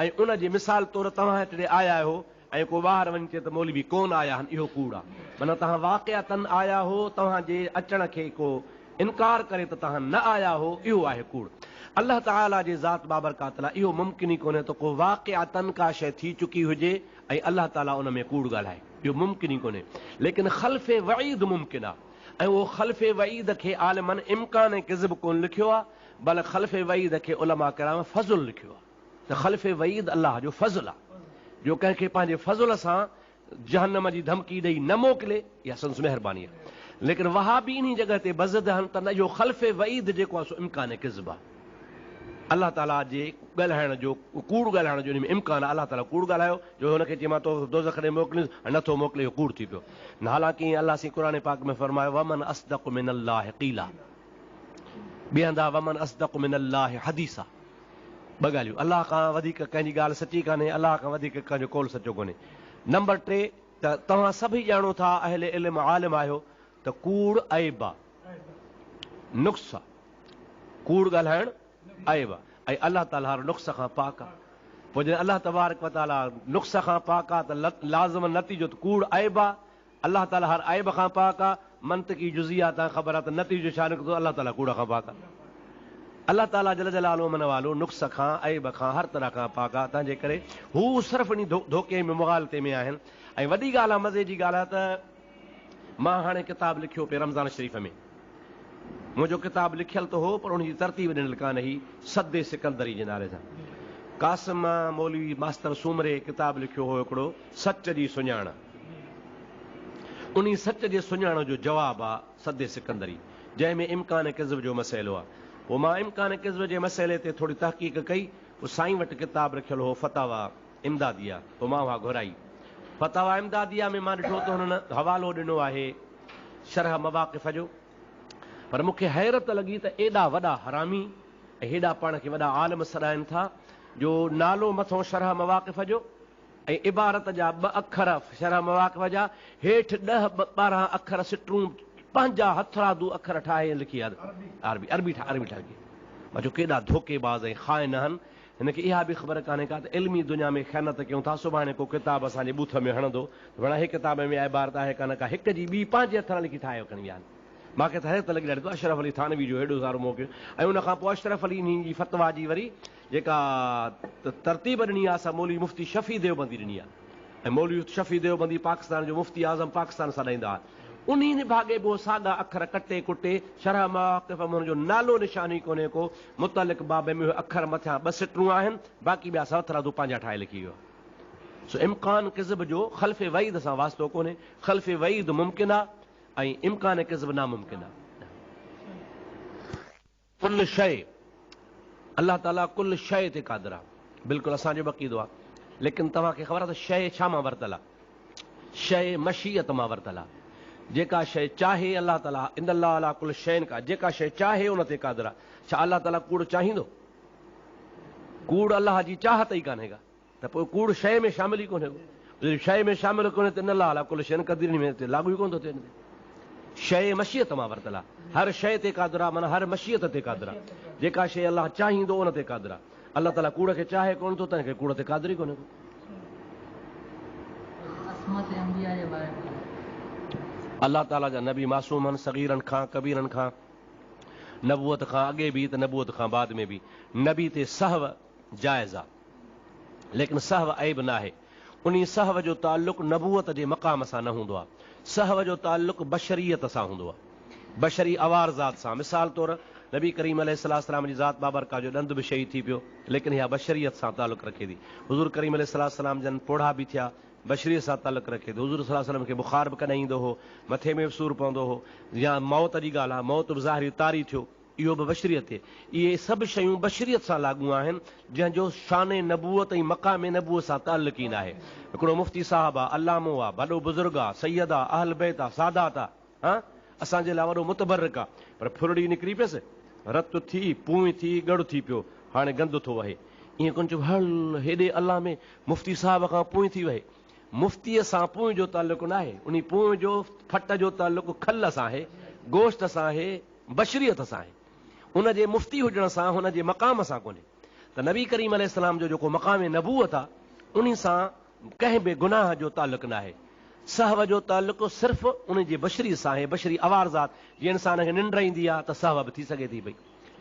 S1: ऐं उन जी मिसाल तौरु तव्हां हिते आया आहियो ऐं को ॿाहिरि वञी चए त मौलवी कोन आया आहिनि, इहो कूड़ आहे। माना तव्हां वाक़ियातन आया हो, तव्हांजे अचण खे को इनकार करे त तव्हां न आया हो, इहो आहे कूड़। अलाह ताला जे ज़ात बाबरकात लाइ इहो मुमकिन ई कोन्हे त को वाक़ियातन का शइ थी चुकी हुजे ऐं अलाह ताला उन में कूड़ ॻाल्हाए, इहो मुमकिन ई कोन्हे। लेकिन ख़ल्फ़े वईद मुमकिन आहे ऐं उहो ख़ल्फ़े वईद खे आलिमनि इम्कान किज़ब कोन लिखियो आहे, बल्कि ख़ल्फ़े वईद खे उलमा किराम फज़ुल लिखियो आहे। त ख़ल्फ़े वईद अलाह जो फज़ुल आहे जो कंहिंखे पंहिंजे फज़ुल सां जहन्नम जी धमकी ॾेई न मोकिले, इहा संदसि महिरबानी आहे। लेकिन वहाबी इन जॻह ते बज़द आहिनि त न इहो ख़ल्फ़े वईद जेको आहे सो इम्कान किज़ब आहे। अलाह ताला जे ॻाल्हाइण जो कूड़ ॻाल्हाइण जो इन में इम्कान आहे। अलाह ताला कूड़ ॻाल्हायो जो हुनखे चई मां तो दोज़ख ॾे मोकिलियुसि ऐं नथो मोकिले, इहो कूड़ थी पियो। हालांकि अलाह सी क़ुर पाक में फरमायो वमन अस्दक़ु मिनल्लाहि क़ीला, ॿिए हंधा वमन अस्दक़ु मिनल्लाहि हदीसा। ॿ ॻाल्हियूं, अलाह खां वधीक कंहिंजी ॻाल्हि सची कान्हे, अलाह खां वधीक कंहिंजो कौल सचो कोन्हे। नंबर 3 त तव्हां सभई ॼाणो था, अहले इल्म आलिम आहियो त कूड़ ऐब आहे, नुक्स आहे। कूड़ ॻाल्हाइणु ऐब आहे ऐं अलाह ताला हर नुक्स खां पाक आहे। पोइ जॾहिं अलाह तबारक व तआला नुक्स खां पाक आहे त लाज़िमन नतीजो त कूड़ ऐब आहे। अलाह ताला हर ऐब खां पाक आहे। मंतकी जुज़िया तव्हां ख़बर आहे त नतीजो छा निकितो, अलाह ताला कूड़ खां पाक आहे। अलाह ताला जल जलालो मन वालो नुक्स खां ऐब खां हर तरह खां पाक आहे। तंहिंजे करे हू सिर्फ़ु इन धोखे में मुग़ालते में आहिनि। ऐं वॾी ॻाल्हि आहे, मज़े जी ॻाल्हि आहे त मां हाणे किताबु लिखियो पियो रमज़ान शरीफ़ में, मुंहिंजो किताबु लिखियलु त हो पर उनजी तरतीब ॾिनल कान हुई, सदे सिकंदरी जे नाले सां। कासिम मौलवी मास्तर सूमरे किताबु लिखियो हो हिकिड़ो, सच जी सुञाण। उन सच जे सुञाण जो जवाबु आहे सदे सिकंदरी, जंहिंमें इम्कान किज़ब जो मसइलो आहे। पोइ मां इम्कान किज़ब जे मसइले ते थोरी तहक़ीक़ कई, पोइ साईं वटि किताबु रखियलु हो फतावा इमदादिया, पोइ मां उहा घुराई। फतावा इमदादिया में मां ॾिठो त हुननि हवालो ॾिनो आहे शरह मवाक़िफ़ जो, पर मूंखे हैरत लॻी त एॾा वॾा हरामी ऐं हेॾा पाण खे वॾा आलिम सॾाइनि था जो नालो मथां शरह मवाक़िफ़ जो ऐं इबारत जा 2 अखर शरह मवाक़िफ़ जा, हेठि 10-12 अखर सिटरूं पंहिंजा हथरादू अखर ठाहे लिखी अरबी ठाहे। मां चयो केॾा धोखेबाज़ ऐं ख़ाइन आहिनि, हिनखे इहा बि ख़बर कान्हे का त इल्मी दुनिया में ख़यानत कयूं था। सुभाणे को किताब असांजे बूथ में हणंदो भला हे किताब में इबारत आहे कान का, हिक जी ॿी पंहिंजे हथ लिखी ठाहे खणी विया आहिनि। मूंखे त हैरत लॻी ॾाढो, अशरफ अली थानवी जो हेॾो सारो मोकिलियो ऐं उनखां पोइ अशरफ अली जी फतवा जी वरी जेका तरतीब ॾिनी आहे असां मौलवी मुफ्ती शफ़ी देवबंदी ॾिनी आहे। ऐं मौलवी शफ़ी देवबंदी पाकिस्तान जो मुफ्ती आज़म पाकिस्तान सॾाईंदा हुआ। उन भाॻे पोइ साॻा अखर कटे कुटे शरह मवाक़िफ़ में हुनजो नालो निशानी कोन्हे को, मुतलिक़ बाबे में अखर मथियां 2 सिटरूं आहिनि, बाक़ी ॿिया हथरादू पंहिंजा ठाहे लिखी वियो। सो इम्कान किज़ब जो ख़ल्फ़े वईद सां वास्तो कोन्हे। ख़ल्फ़े वईद मुमकिन आहे ऐं इम्कान किज़ब नामुमकिन आहे। कुल शइ अलाह ताला कुल शइ ते क़ादिर आहे, बिल्कुलु असांजो अक़ीदो आहे। लेकिन तव्हांखे ख़बर आहे त शइ छा मां वरितल आहे? शइ मशीयत मां वरितल आहे। जेका शइ चाहे अलाह ताला इन अलाह अला कुल शइ का, जेका शइ चाहे उन ते क़ादिर आहे। छा अलाह ताला कूड़ चाहींदो? कूड़ अलाह जी चाहत ई कान्हे का, त पोइ कूड़ शइ में शामिल ई कोन्हे को। शइ में शामिल कोन्हे त इन अलाह अला कुल शइ क़दीर में लागू ई कोन थो थिए। शइ मशीयत मां वरितल आहे, हर शइ ते क़ादिर आहे, माना हर मशीयत ते क़ादिर आहे। जेका शइ अलाह चाहींदो उन ते क़ादिर आहे। अलाह ताला कूड़ खे चाहे कोन थो, तंहिंखे कूड़ ते क़ादिर ई कोन्हे को। अलाह ताला जा नबी मासूम आहिनि, सगीरनि खां कबीरनि खां, नबूअत खां अॻे बि त नबूअत खां बाद में बि। नबी ते सहव जाइज़ आहे, लेकिन सहव ऐब न आहे। उन सहव जो ताल्लुक़ नबूअत जे मक़ाम सां न हूंदो आहे। सहव जो ताल्लुक़ बशरीयत सां हूंदो आहे, बशरी अवार ज़ात सां। मिसाल तौरु नबी करीम अलैहिस्सलाम जी ज़ात बाबरका जो ॾंद बि शहीद थी पियो, लेकिन इहा बशरीयत सां ताल्लुक़ रखे थी। हुज़ूर करीम अलैहिस्सलाम जन पोढ़ा बि थिया, बशरीयत सां ताल्लुक़ रखे थी। हुज़ूर सल्लल्लाहु अलैहि वसल्लम खे बुखार बि कॾहिं ईंदो हो, मथे में बि सूरु पवंदो हो, या मौत जी ॻाल्हि आहे, मौत बि ज़ाहिरी तारी थियो, इहो बि बशरीयत थिए। इहे सभु शयूं बशरीयत सां लागू आहिनि, जंहिंजो शान नबूअत ऐं मक़ाम नबूअत सां ताल्लुक़ ई न आहे। हिकिड़ो मुफ्ती साहिबु आहे, अल्लामो आहे, वॾो बुज़ुर्ग आहे, सैयद आहे, अहल बैत आहे, सादात आहे, हा असांजे लाइ वॾो मुतबरक आहे, पर फुरड़ी निकिरी पियसि रत थी पूई थी गड़ थी पियो हाणे गंद थो वहे ईअं कोन चयो हल हेॾे अलाह में मुफ़्ती साहिब खां पूई थी वहे मुफ़्तीअ सां पूई जो तालुक़ु न आहे उन पूई जो फट जो तालुक़ु खल सां आहे गोश्त सां आहे बशरियत सां आहे उनजे मुफ़्ती हुजण सां हुनजे मक़ाम सां कोन्हे त नबी करीम अलैहिस्सलाम जो जेको मक़ाम नबूअत आहे उन सां कंहिं बि गुनाह जो तालुक़ु न आहे सहव जो तालुक़ु सिर्फ़ु उनजे बशरी सां आहे बशरी आवारज़ात जीअं इंसान खे निंड ईंदी आहे त सहव बि थी सघे थी पई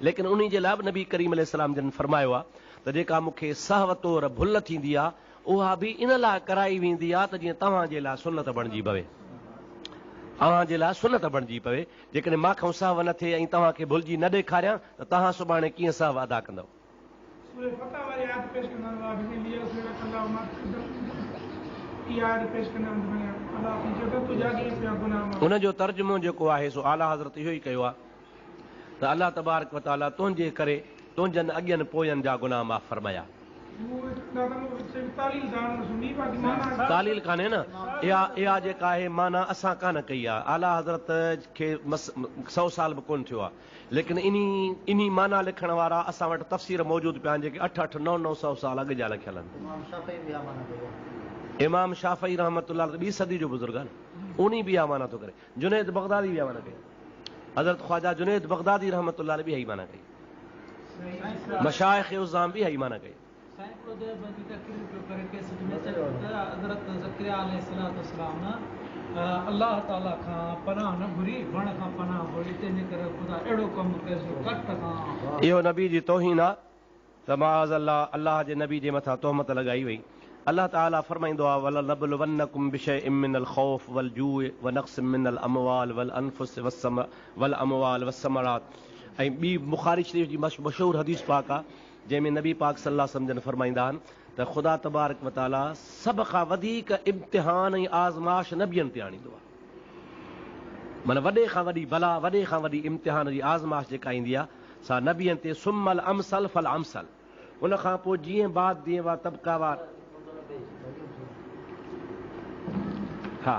S1: लेकिन उन जे लाइ बि नबी करीम अलैहिस्सलाम जन फरमायो आहे त जेका मूंखे सहव तौरु भुल थींदी आहे उहा बि इन लाइ कराई वेंदी आहे त जीअं तव्हांजे लाइ सुनत बणिजी पवे तव्हांजे लाइ सुनत बणिजी पवे जेकॾहिं मां सहव न थिए ऐं तव्हांखे भुलिजी न ॾेखारियां त तव्हां सुभाणे कीअं सहव अदा कंदव उनजो तर्जुमो जेको आहे सो आला हज़रत इहो ई कयो आहे त अलाह तबारक व तआला तुंहिंजे करे तुंहिंजनि अॻियनि पोयनि जा गुनाह माफ़ फरमाया तालील कान्हे न इहा जेका आहे माना असां कान कई आहे आला हज़रत खे 100 साल बि कोन थियो आहे लेकिन इन माना लिखण वारा असां वटि तफ़सीर मौजूदु पिया आहिनि जेके 8-8, 900 साल अॻु जा लिखियल आहिनि इमाम शाफ़ई रहमतुल्लाह ॿी सदी जो बुज़ुर्ग आहे न उन बि इहा माना थो करे जुनैद बग़दादी बि इहा माना कई हज़रत ख्वाजा जुनैद बग़दादी रहमतुल्लाह बि इहा माना कई मशाइख़ उज़्ज़ाम बि इहा माना कई
S2: अल्लाह ताला खां पनाह न घुरी वण खां पनाह घुरी तंहिंजे करे ख़ुदा अहिड़ो कमु कयोसि कट खां
S1: इहो नबी जी तौहीन आहे त माज़ अल्लाह जे नबी जे मथां तोहमत लॻाई वई अल्लाह ताला फरमाईंदो आहे वलनबलवन्नकुम बिशैइन मिनल खौफ वल जूअ व नक़्सिन मिनल अमवाल वल अनफुस वल अमवाल वस्समरात ऐं ॿी बुखारी शरीफ़ जी मशहूरु हदीस पाक आहे जंहिंमें नबी पाक सल्लल्लाहु अलैहि वसल्लम जन फरमाईंदा आहिनि त ख़ुदा तबारक व तआला सभ खां वधीक इम्तिहान ऐं आज़माश नबियनि ते आणींदो आहे माना वॾे खां वॾी भला वॾे खां वॾी इम्तिहान जी आज़माश जेका ईंदी आहे सा नबियनि ते सुमल अमसल फल अमसल उन खां पोइ जीअं बाद जीअं वार तबकावार हा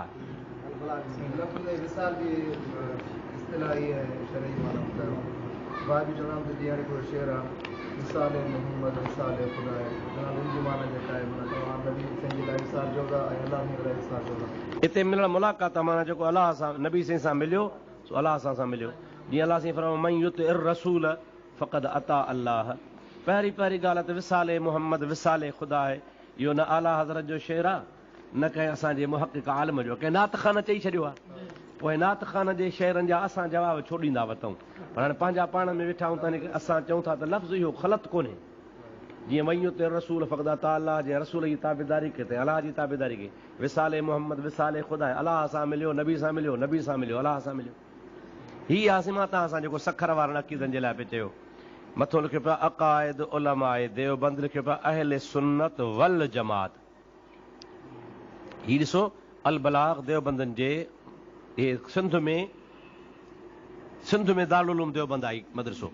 S1: हिते मिलण मुलाक़ात माना जेको अलाह सां नबी सां मिलियो सो अलाह सां मिलियो जीअं अलाह साईं फरमायो मन युतिइर रसूल फ़क़द अता अल्लाह पहिरीं ॻाल्हि आहे त विसाले मुहम्मद विसाले ख़ुदा आहे इहो न आला हज़रत जो शेर आहे न कंहिं असांजे मुहक़िक़ आलिम जो कंहिं नात ख़ान चई छॾियो आहे पोइ नात ख़ान जे शेरनि जा असां जवाब छो ॾींदा वठूं पर हाणे पंहिंजा पाण में वेठा आहियूं त असां चऊं था त लफ़्ज़ इहो ग़लति कोन्हे जीअं वयूं ते रसूल फ़क़द अता अल्लाह जे रसूल जी ताबेदारी कई त अलाह जी ताबेदारी कई विसाले मुहम्मद विसाले ख़ुदा अलाह सां मिलियो नबी सां मिलियो नबी सां मिलियो अलाह सां मिलियो हीअ आहे सिमा तव्हां सां जेको सखर वारनि अक़ीदनि जे लाइ पियो चयो मथो लिखियो पिया अक़ाइद उलमाए देवबंद लिखियो पिया अहले सुन्नत वल जमात हीअ ॾिसो अल बलाग देवबंदनि जे इहे सिंध में दारुल उलूम देवबंद आई मदरसो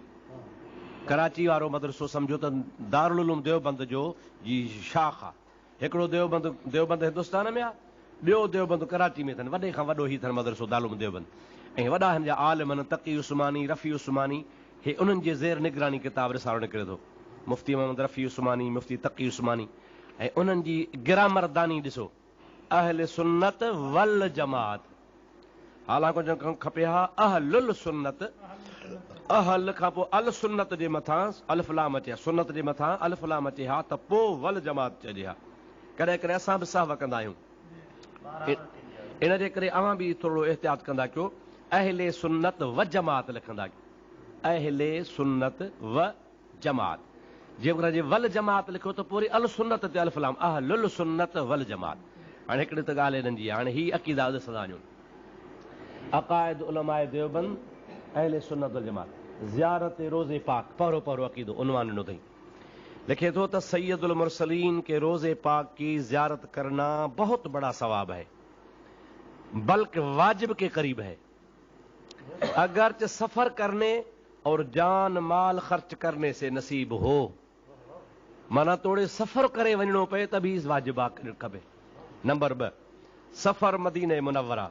S1: कराची वारो मदरसो सम्झो त दारुल उलूम देवबंद जो जी शाख आहे हिकिड़ो देवबंद हिंदुस्तान में आहे ॿियो देवबंद कराची में अथनि वॾे खां वॾो ही अथनि मदरसो दारुल उलूम देवबंद ऐं वॾा हिन जा आलिम आहिनि तक़ी उस्मानी रफ़ी उस्मानी हे उन्हनि जे ज़ेर निगरानी किताब रिसालो निकिरे थो मुफ़्ती मोहम्मद रफ़ी उस्मानी मुफ़्ती तक़ी उस्मानी ऐं उन्हनि जी गिरामरदानी ॾिसो अहल सुन्नत वल जमात हालांकि खपे हा अहलुल सुन्नत अहल खां पोइ अल सुन्नत जे मथां अलफ़लाम अचे हा सुन्नत जे मथां अलफ़लाम अचे हा त पोइ वल जमात चइजे हा कॾहिं कॾहिं असां बि सहव कंदा आहियूं इन जे करे अवां बि थोरो एहतियात कंदा कयो अहले सुन्नत व जमात लिखंदा कयो अहले सुन्नत व जमात जेकर जे वल जमात लिखो त पूरी अल सुन्नत ते अलफ़लाम अहलुल सुन्नत वल जमात हाणे हिकिड़ी त ॻाल्हि हिननि जी हाणे हीअ अक़ीदा ॾिसंदा वञूं अक़ाइद उलमाए देवबंद अहले सुन्नत वल जमात ज़ियारत रोज़े पाक पहरो अक़ीदो उन्वान ॾिनो अथई लिखे थो त सैयदुल मुरसलीन के रोज़े पाक की ज़ियारत करना बहुत बड़ा सवाब है बल्कि वाजिब के करीब है अगरचे सफर करने और जान माल खर्च करने से नसीब हो माना तोड़े सफर करे वञणो पए त बि वाजिब खपे नंबर 2 सफर मदीने मुनव्वरा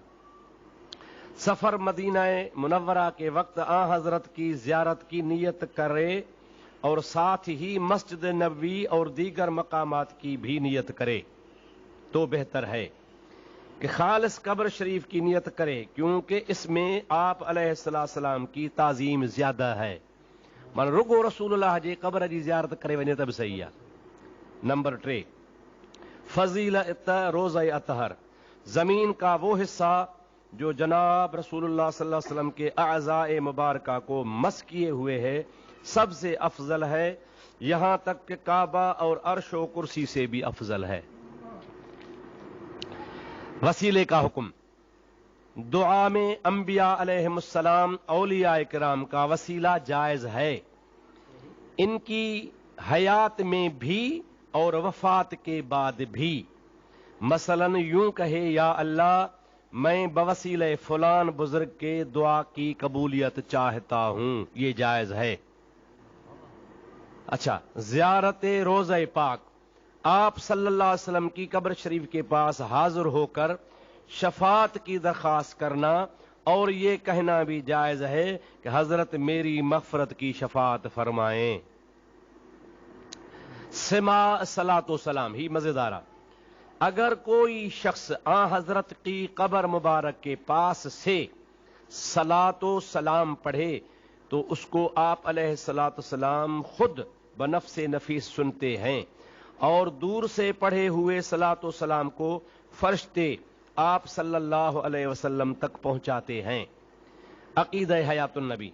S1: سفر مدینہ منورہ کے وقت حضرت کی زیارت کی نیت کرے اور ساتھ ہی مسجد نبوی اور دیگر مقامات کی بھی نیت کرے تو بہتر ہے کہ خالص قبر شریف کی نیت کرے، کیونکہ اس میں آپ علیہ السلام کی تعظیم زیادہ ہے۔ من رگو رسول اللہ جی قبر جی زیارت کرے ونے تب صحیح ہے۔ نمبر 3، فضیلت روزہ اطہر، زمین کا وہ حصہ جو جناب رسول اللہ صلی اللہ علیہ وسلم کے اعضاء مبارکہ کو مس کیے ہوئے ہے سب سے افضل ہے، یہاں تک کہ کعبہ اور عرش و کرسی سے بھی افضل ہے۔ وسیلے کا حکم، دعا میں انبیاء علیہ السلام اولیاء کرام کا وسیلہ جائز ہے، ان کی حیات میں بھی اور وفات کے بعد بھی۔ مثلا یوں کہے یا اللہ میں بوسیلہ فلان بزرگ کے دعا کی قبولیت چاہتا ہوں، یہ جائز ہے۔ اچھا، زیارت روضہ پاک، آپ صلی اللہ علیہ وسلم کی قبر شریف کے پاس حاضر ہو کر شفاعت کی درخواست کرنا اور یہ کہنا بھی جائز ہے کہ حضرت میری مغفرت کی شفاعت فرمائیں۔ سما صلاۃ و سلام ہی مزیدارہ، اگر کوئی شخص حضرت کی قبر مبارک کے پاس سے صلاۃ و سلام پڑھے تو اس کو آپ علیہ الصلاۃ والسلام خود بنفس نفیس سنتے ہیں، اور دور سے پڑھے ہوئے صلاۃ و سلام کو فرشتے آپ صلی اللہ علیہ وسلم تک پہنچاتے ہیں۔ عقیدہ حیات النبی،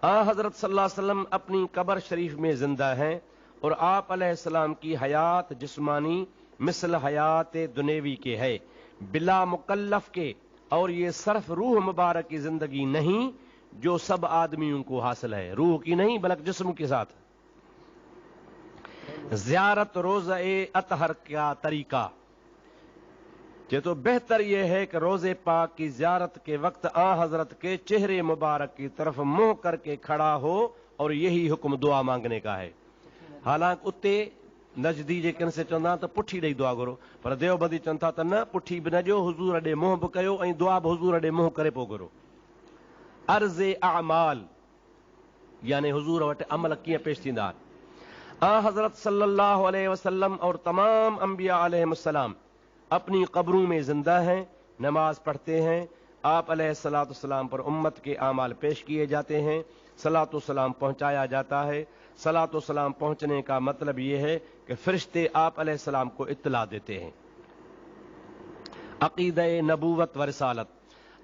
S1: حضرت صلی اللہ علیہ وسلم اپنی قبر شریف میں زندہ ہیں، اور آپ علیہ السلام کی حیات جسمانی مثل حیات دنیوی کے ہے، بلا مکلف کے، اور یہ صرف روح مبارک کی زندگی نہیں جو سب آدمیوں کو حاصل ہے، روح کی نہیں بلکہ جسم کے ساتھ۔ زیارت روزہ اطہر کا طریقہ، یہ تو بہتر یہ ہے کہ روزے پاک کی زیارت کے وقت حضرت کے چہرے مبارک کی طرف منہ کر کے کھڑا ہو، اور یہی حکم دعا مانگنے کا ہے۔ حالانکہ اتے نجدی جے کن سے چوندا تو پٹھی ڈئی دعا کرو، پر دیوبندی چوندا تو نہ پٹھی بھی نہ جو، حضور اڈے منہ بھی کیو ऐं دعا بھی حضور اڈے منہ کرے پو کرو۔ عرض اعمال یعنی حضور وٹ عمل کیئں پیش تھیندا، حضرت صلی اللہ علیہ وسلم اور تمام انبیاء علیہ السلام اپنی قبروں میں زندہ ہیں، نماز پڑھتے ہیں، آپ علیہ الصلوۃ والسلام پر امت کے اعمال پیش کیے جاتے ہیں، صلاۃ والسلام پہنچایا جاتا ہے۔ صلاۃ والسلام پہنچنے کا مطلب یہ ہے کہ فرشتے آپ علیہ السلام کو اطلاع دیتے ہیں۔ عقیدہ نبوت و رسالت،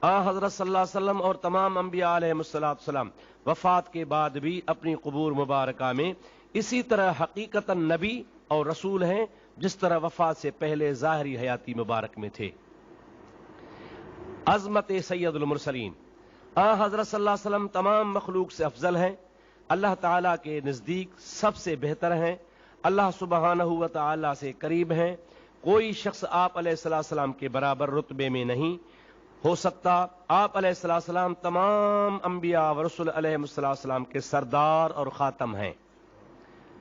S1: حضرت صلی اللہ علیہ وسلم اور تمام انبیاء علیہ السلام وفات کے بعد بھی اپنی قبور مبارکہ میں اسی طرح حقیقتا نبی اور رسول ہیں جس طرح وفات سے پہلے ظاہری حیاتی مبارک میں تھے۔ عظمت سید المرسلین، حضرت صلی اللہ علیہ وسلم تمام مخلوق سے افضل ہیں، اللہ تعالیٰ کے نزدیک سب سے بہتر ہیں، اللہ سبحانہ و تعالیٰ سے قریب ہیں، کوئی شخص آپ علیہ السلام کے برابر رتبے میں نہیں ہو سکتا۔ آپ علیہ السلام تمام انبیاء و رسول علیہ السلام کے سردار اور خاتم ہیں۔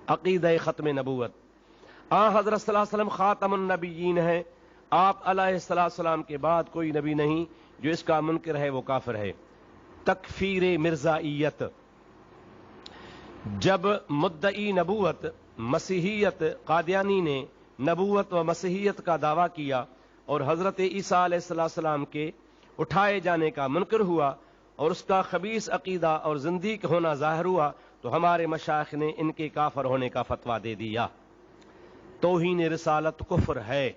S1: عقیدہ ختم نبوت، حضرت صلی اللہ علیہ وسلم خاتم النبیین ہیں، آپ علیہ السلام کے بعد کوئی نبی نہیں، جو اس کا منکر ہے وہ کافر ہے۔ تکفیر مرزائیت، جب مدعی نبوت مسیحیت قادیانی نے نبوت و مسیحیت کا دعویٰ کیا اور حضرت عیسیٰ علیہ السلام کے اٹھائے جانے کا منکر ہوا اور اس کا خبیث عقیدہ اور زندیق ہونا ظاہر ہوا، تو ہمارے مشائخ نے ان کے کافر ہونے کا فتویٰ دے دیا۔ توہین رسالت کفر ہے،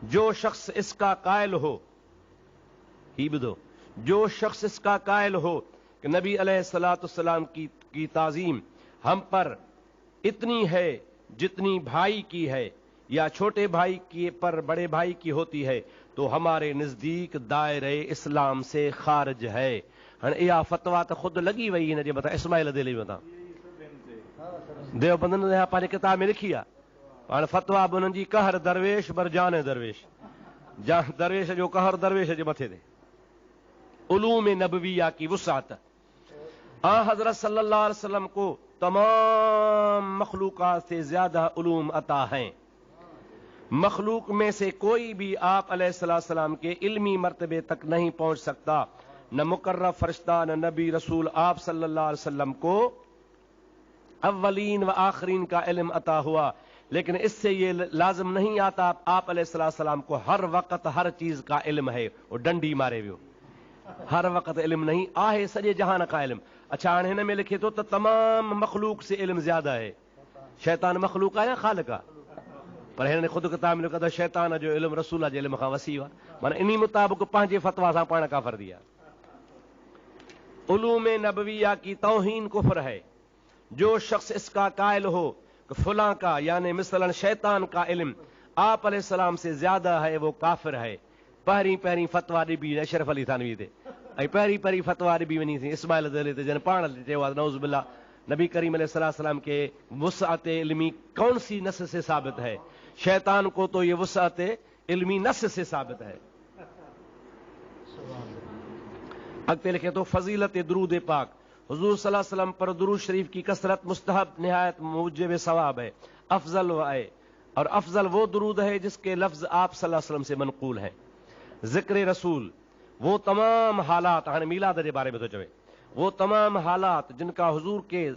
S1: جو شخص اس کا قائل ہو، ہی بدو، جو شخص اس کا قائل ہو کہ نبی علیہ السلام کی تعظیم ہم پر اتنی ہے جتنی بھائی کی ہے یا چھوٹے بھائی کی پر بڑے بھائی کی ہوتی ہے، تو ہمارے نزدیک دائرہ اسلام سے خارج ہے۔ یہ فتویٰ تو خود لگی وئی ان جے متا اسماعیل دہلوی متا دیوبندن نے پانچ کتاب میں لکھی ہے، فتویٰ بنن جی قہر درویش بر جان درویش، جان درویش جو قہر درویش جے متھے دے۔ علوم نبویہ کی وسعت، حضرت صلی اللہ علیہ وسلم کو تمام مخلوقات سے زیادہ علوم عطا ہیں، مخلوق میں سے کوئی بھی آپ علیہ السلام کے علمی مرتبے تک نہیں پہنچ سکتا، نہ مقرب فرشتہ نہ نبی رسول۔ آپ صلی اللہ علیہ وسلم کو اولین و آخرین کا علم عطا ہوا، لیکن اس سے یہ لازم نہیں آتا آپ علیہ السلام کو ہر وقت ہر چیز کا علم ہے، وہ ڈنڈی مارے ویو ہر وقت علم نہیں آہے سجے جہان کا علم۔ اچھا ہاں ہن میں لکھے تو تمام مخلوق سے علم زیادہ ہے، شیطان مخلوق ہے یا خالق ہے؟ پر ہن خود کتاب میں لکھا شیطان جو علم رسول جو علم کا وسیع ہے، مانا انہی مطابق پانچے فتوا سے پانا کافر دیا۔ علوم نبویہ کی توہین کفر ہے، جو شخص اس کا قائل ہو کہ فلاں کا یعنی مثلا شیطان کا علم آپ علیہ السلام سے زیادہ ہے، وہ کافر ہے۔ پہری فتوا ڈبی اشرف علی تھانوی تے پہری فتوا ڈبی ونی تھی اسماعیل دہلی تے جن پاڑ چیوا نعوذ باللہ نبی کریم علیہ السلام کے وسعت علمی کون سی نص سے ثابت ہے؟ شیطان کو تو یہ وسعت علمی نص سے ثابت ہے۔ اگتے لکھے تو فضیلت درود پاک، حضور صلی اللہ علیہ وسلم پر درود شریف کی کثرت مستحب نہایت موجب ثواب ہے، افضل ہے، اور افضل وہ درود ہے جس کے لفظ آپ صلی اللہ علیہ وسلم سے منقول ہیں۔ ذکر رسول، وہ تمام حالات ہاں میلاد کے بارے میں تو چوے، وہ تمام حالات جن کا حضور کے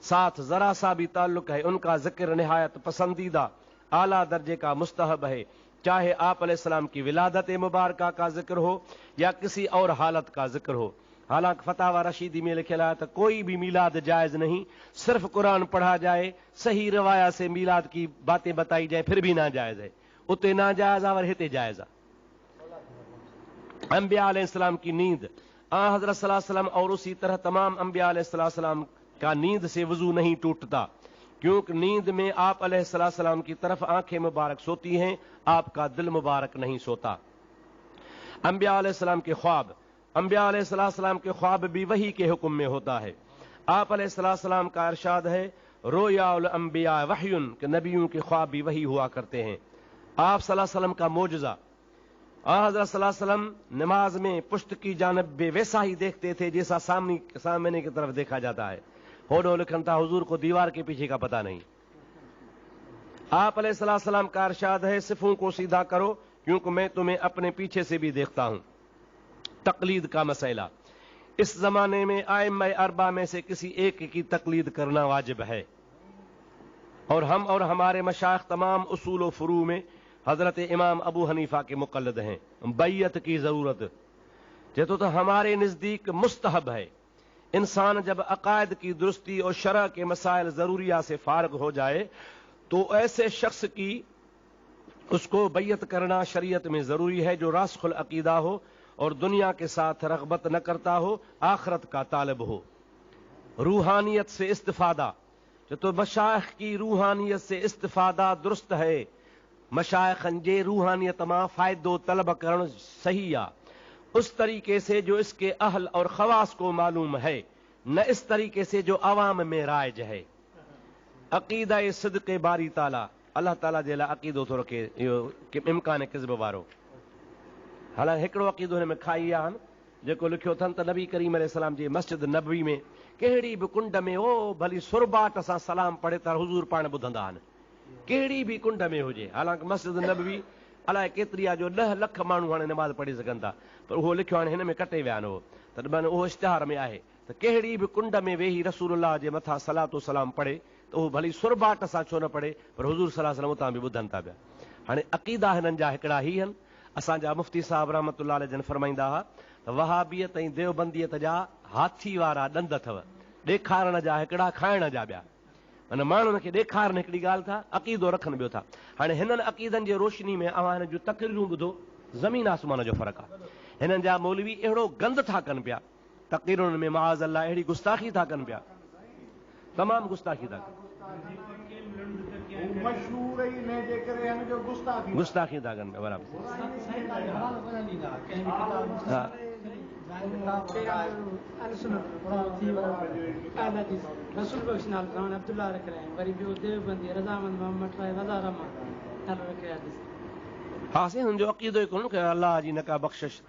S1: ساتھ ذرا سا بھی تعلق ہے ان کا ذکر نہایت پسندیدہ اعلیٰ درجے کا مستحب ہے، چاہے آپ علیہ السلام کی ولادت مبارکہ کا ذکر ہو یا کسی اور حالت کا ذکر ہو۔ حالانکہ فتاوی رشیدی میں لکھا ہے تو کوئی بھی میلاد جائز نہیں، صرف قرآن پڑھا جائے، صحیح روایت سے میلاد کی باتیں بتائی جائیں پھر بھی ناجائز ہے، اتنے ناجائز اور ہتے جائز۔ انبیاء علیہ السلام کی نیند، حضرت صلی اللہ علیہ وسلم اور اسی طرح تمام انبیاء علیہ السلام کا نیند سے وضو نہیں ٹوٹتا، کیونکہ نیند میں آپ علیہ السلام کی طرف آنکھیں مبارک سوتی ہیں، آپ کا دل مبارک نہیں سوتا۔ انبیاء علیہ السلام کے خواب، انبیاء علیہ السلام کے خواب بھی وحی کے حکم میں ہوتا ہے۔ آپ علیہ السلام کا ارشاد ہے رویا الانبیاء وحی، کہ نبیوں کے خواب بھی وحی ہوا کرتے ہیں۔ آپ صلی اللہ علیہ وسلم کا معجزہ، حضرت صلی اللہ علیہ وسلم نماز میں پشت کی جانب ویسا ہی دیکھتے تھے جیسا سامنے کی طرف دیکھا جاتا ہے، ہوڈو لکھن تھا حضور کو دیوار کے پیچھے کا پتہ نہیں۔ آپ علیہ السلام کا ارشاد ہے صفوں کو سیدھا کرو کیونکہ میں تمہیں اپنے پیچھے سے بھی دیکھتا ہوں۔ تقلید کا مسئلہ، اس زمانے میں ائمہ اربعہ میں سے کسی ایک کی تقلید کرنا واجب ہے، اور ہم اور ہمارے مشائخ تمام اصول و فروع میں حضرت امام ابو حنیفہ کے مقلد ہیں۔ بیعت کی ضرورت تو ہمارے نزدیک مستحب ہے۔ انسان جب عقائد کی درستی اور شرع کے مسائل ضروریہ سے فارغ ہو جائے تو ایسے شخص کی اس کو بیعت کرنا شریعت میں ضروری ہے جو راسخ العقیدہ ہو اور دنیا کے ساتھ رغبت نہ کرتا ہو، آخرت کا طالب ہو۔ روحانیت سے استفادہ، تو مشائخ کی روحانیت سے استفادہ درست ہے، مشائخن جے روحانیت ماں فائدو طلب کرن صحیح ہے، اس طریقے سے جو اس کے اہل اور خواص کو معلوم ہے، نہ اس طریقے سے جو عوام میں رائج ہے۔ عقیدہ صدق باری تعالی، اللہ تعالیٰ جے لا عقیدو تو رکھے کہ امکان کذب وارو، حالانکہ ہکڑو عقیدو ہن میں کھائی آن جیکو لکھیو تھن ت نبی کریم علیہ السلام جی مسجد نبوی میں کہڑی بھی کنڈ میں او بھلی سرباٹ سان سلام پڑھے تا حضور پاण ٻدھندا آن، کہڑی بھی کنڈ میں ہوجے۔ حالانکہ مسجد نبوی الائے کیتری جو 10 لکھ مانو ہانے نماز پڑھی سگھن تا، پر وہ لکھیو ہن میں کٹے ویا آن، تد من وہ اشتہار میں آہے تو کہڑی بھی کنڈ میں ویہی رسول اللہ جے متھا صلاۃ و سلام پڑھے تو وہ بھلی سرباٹ سان چھو نہ پڑھے پر حضور صلی اللہ علیہ وسلم اتاں بھی ॿुधनि था पिया۔ हाणे अक़ीदा हिननि जा हिकिड़ा ही आहिनि। असांजा मुफ़्ती साहब रहमतुल्लाह अलैह जन फरमाईंदा हुआ त वहाबियत ऐं देवबंदियत जा हाथी वारा ॾंद अथव, ॾेखारण जा हिकिड़ा खाइण जा ॿिया। माना माण्हुनि खे ॾेखारनि हिकिड़ी ॻाल्हि था, अक़ीदो रखनि ॿियो था। हाणे हिननि अक़ीदनि जे रोशनी में अवां हिन जूं तक़रीरूं ॿुधो, ज़मीन आसमान जो फ़र्क़ु आहे। हिननि जा मौलवी अहिड़ो गंद था कनि पिया, तक़रीरुनि में माज़ अल्लाह अहिड़ी गुस्ताखी था कनि पिया, तमामु गुस्ताखी था कनि, गुस्ताखी था कनि बराबरि। हा हाँ से हुनजो अक़ीदो ई कोन कि अल्लाह जी न का बख़्शिश,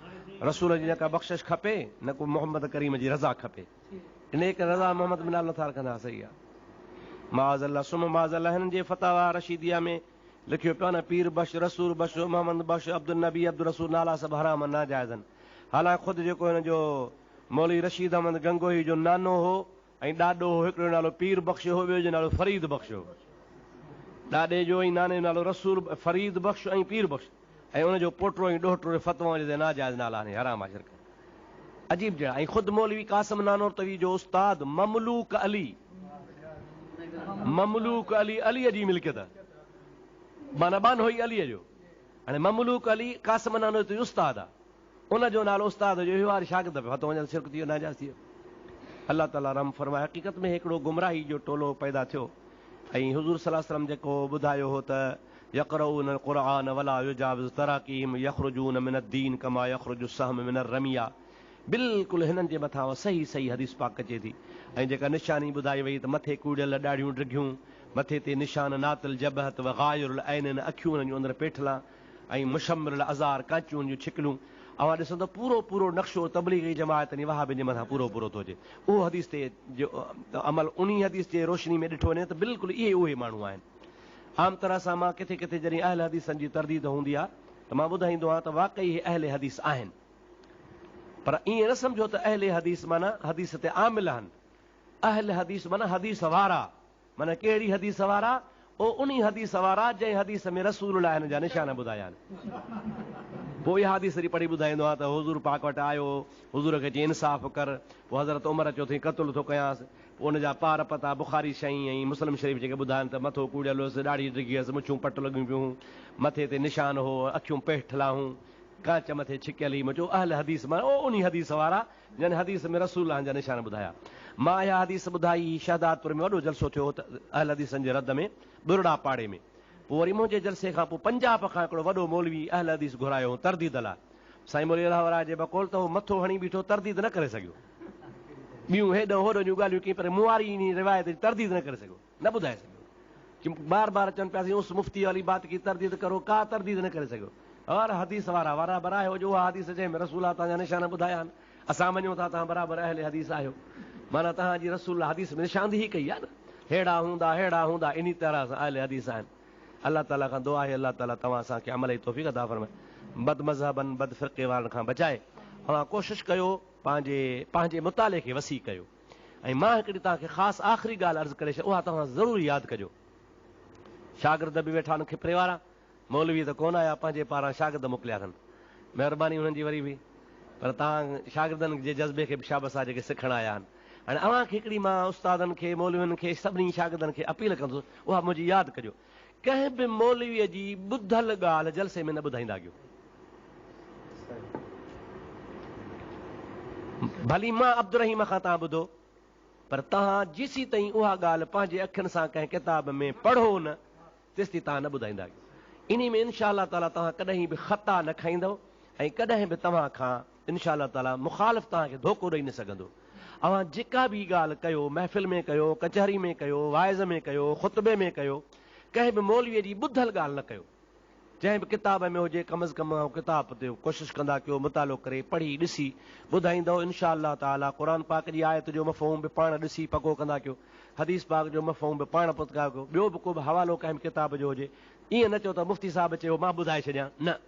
S1: रसूल जी न का बख़्शिश खपे, न को मोहम्मद करीम जी रज़ा खपे, इन एक रज़ा मोहम्मद बिन नथा रखंदा। सही आहे। माज़ अल्लाह सुम माज़ अल्लाह हिननि जे फतावा रशीदिया में लिखियो पियो न पीर बख्श, रसूल बख्श, मोहम्मद बख्श, अब्दुल नबी, अब्दुल रसूल नाला सभु हराम नाजाइज़ आहिनि। हालांकि ख़ुदि जेको हिन जो मौलवी रशीद अहमद गंगोही जो नानो हो ऐं ॾाॾो हो, हिकिड़ो नालो पीर बख्श हो, ॿियो जो नालो फरीद बख्श हो। ॾाॾे जो ऐं नाने जो नालो रसूल फरीद बख्श ऐं पीर बख्श, ऐं उनजो पोटो ऐं ॾोहिटो फ़तवा जे नाजाइज़ नाला आहिनि, हराम आहे शिरक। अजीब जहिड़ा। ऐं ख़ुदि मौलवी कासिम नानोतवी जो उस्ताद ममलूक अली, ममलूक अली, अलीअ जी मिल्कियत, माना बानो ई अलीअ जो। हाणे ममलूक अली कासिम नानोतवी उस्ताद आहे, उनजो नालो उस्ताद जो इहो वारी शागिर्द पियो फतवा वञण शिरक थी वियो, नाजाइज़ थी वियो। अलाह ताला रहम फरमाए। हक़ीक़त में हिकिड़ो गुमराही जो टोलो पैदा थियो ऐं हुज़ूर सल्लल्लाहु अलैहि वसल्लम जेको ॿुधायो हो त यक़रऊन क़ुरआन वला युजाविज़ु तराकीहिम यख़रुजून मिन अद्दीन कमा यख़रुजु सहम मिन रमिया, बिल्कुलु हिननि जे मथां सही सही हदीस पाक अचे थी। ऐं जेका निशानी ॿुधाई वई त मथे कूड़ियल ॾाढियूं ड्रिघियूं, मथे ते निशान नातल जबहत व गायरुल ऐनन, अखियूं जूं अंदरि पेठला ऐं मुशम्मिरुल अज़ार, कांचियूं जूं छिकलियूं। अवां ॾिसो त पूरो पूरो नक्शो तबलीगी जमायत वहाबी जे मथां पूरो पूरो थो अचे। उहो हदीस ते जो अमल उन हदीस जे रोशनी में ॾिठो वञे त बिल्कुलु उहे माण्हू आहिनि। आम तरह सां मां किथे किथे जॾहिं अहल हदीसनि जी तरदीद हूंदी आहे त मां ॿुधाईंदो आहियां त वाक़ई इहे अहल हदीस आहिनि, पर ईअं न सम्झो त अहल हदीस माना हदीस ते आमिल आहिनि। अहल हदीस माना हदीस वारा, माना कहिड़ी हदीस वारा? ओ उन हदीस वारा जंहिं हदीस में रसूल हिन जा निशान ॿुधाया आहिनि। पोइ इहा हदीस वरी पढ़ी ॿुधाईंदो आहे त हुज़ूर पाक वटि आयो, हुज़ूर खे चई इंसाफ़ कर, पोइ हज़रत उमर चयो अथई क़तलु थो कयांसि, पोइ हुनजा पार पता बुखारी शई ऐं मुस्लिम शरीफ़ जेके ॿुधाइनि त मथो कूड़ियल हुयुसि, ॾाढी ड्रिघी हुअसि, मुछूं पट लॻियूं पियूं, मथे ते निशान हो, अखियूं पेठला हुयूं, कांच मथे छिकियल ई। मुंहिंजो अहल हदीस मां ओ उन हदीस वारा जन हदीस में रसूल जा निशान ॿुधाया। मां इहा हदीस ॿुधाई शहदादपुर में, वॾो जलसो थियो त अहल हदीसनि जे रद में, बुरड़ा पाड़े में। पोइ वरी मुंहिंजे जलसे खां पोइ पंजाब खां हिकिड़ो वॾो मौलवी अहल हदीस घुरायो तरदीद लाइ। साईं मौलवी अलाह जे बकौल त उहो मथो हणी बीठो, तरदीद न करे सघियो। ॿियूं हेॾो होॾो जूं ॻाल्हियूं कई, पर मुआरी इन रिवायत जी तरदीद न करे सघियो, न ॿुधाए सघियो। बार बार चवनि पियासीं उस मुफ़्ती वाली बात की तरदीद करो, का तरदीद न करे सघियो। और हदीस वारा वारा बराए जो उहा हदीस जंहिं में रसूल तव्हांजा निशान ॿुधाया आहिनि, असां मञूं था तव्हां बराबरि अहल हदीस आहियो, माना तव्हांजी रसूल हदीस में निशान ई कई आहे न, हेड़ा हूंदा इन तरह सां अहल हदीस आहिनि। अलाह ताला खां दुआ आहे अलाह ताला तव्हां असांखे अमल जी तौफ़ीक़ अता फरमाए, बद मज़हबनि बद फ़िरक़े वारनि खां बचाए। तव्हां कोशिशि कयो पंहिंजे मुताले खे वसी कयो। ऐं मां हिकिड़ी तव्हांखे ख़ासि आख़िरी ॻाल्हि अर्ज़ु करे छॾ, उहा तव्हां ज़रूरु यादि कजो। शागिर्द बि वेठा आहिनि खिपरे वारा, मौलवी त कोन आया, पंहिंजे पारां शागिर्द मोकिलिया अथनि, महिरबानी हुननि जी वरी बि, पर तव्हां शागिर्दनि जे जज़्बे खे बि शाबस आहे जेके सिखणु आया आहिनि। हाणे अव्हांखे हिकिड़ी मां उस्तादनि खे, मौलवियुनि खे, सभिनी शागिर्दनि खे अपील कंदुसि, उहा मुंहिंजी यादि कजो। कंहिं बि मौलवीअ जी ॿुधल ॻाल्हि जलसे में न ॿुधाईंदा कयो। भली मां अब्दुल रहीम खां तव्हां ॿुधो, पर तव्हां जेसीं ताईं उहा ॻाल्हि पंहिंजे अखियुनि सां कंहिं किताब में पढ़ो न, तेसीं ताईं तव्हां न ॿुधाईंदा कयो। इन में इनशा अलाह ताला तव्हां कॾहिं बि ख़ता न खाईंदव, ऐं कॾहिं बि तव्हां खां इनशा अलाह ताला मुखालिफ़ तव्हांखे धोखो ॾेई न सघंदो। अव्हां जेका बि ॻाल्हि कयो, महफ़िल में कयो, कचहरी में कयो, वाइज़ में कयो, ख़ुतबे में कयो, कंहिं बि मौलवीअ जी ॿुधल ॻाल्हि न कयो। जंहिं बि किताब में हुजे कम अज़ कम किताब ते कोशिशि कंदा कयो, मुतालो करे पढ़ी ॾिसी ॿुधाईंदव। इनशा अलाह ताला क़ुर पाक जी आयत जो मफ़हूम बि पाण ॾिसी पको कंदा कयो, हदीस पाक जो मफ़हूम बि पाण पुतका कयो। ॿियो बि को बि हवालो कंहिं बि किताब जो हुजे, ईअं न चओ त मुफ़्ती साहिबु चयो मां ॿुधाए छॾियां, न,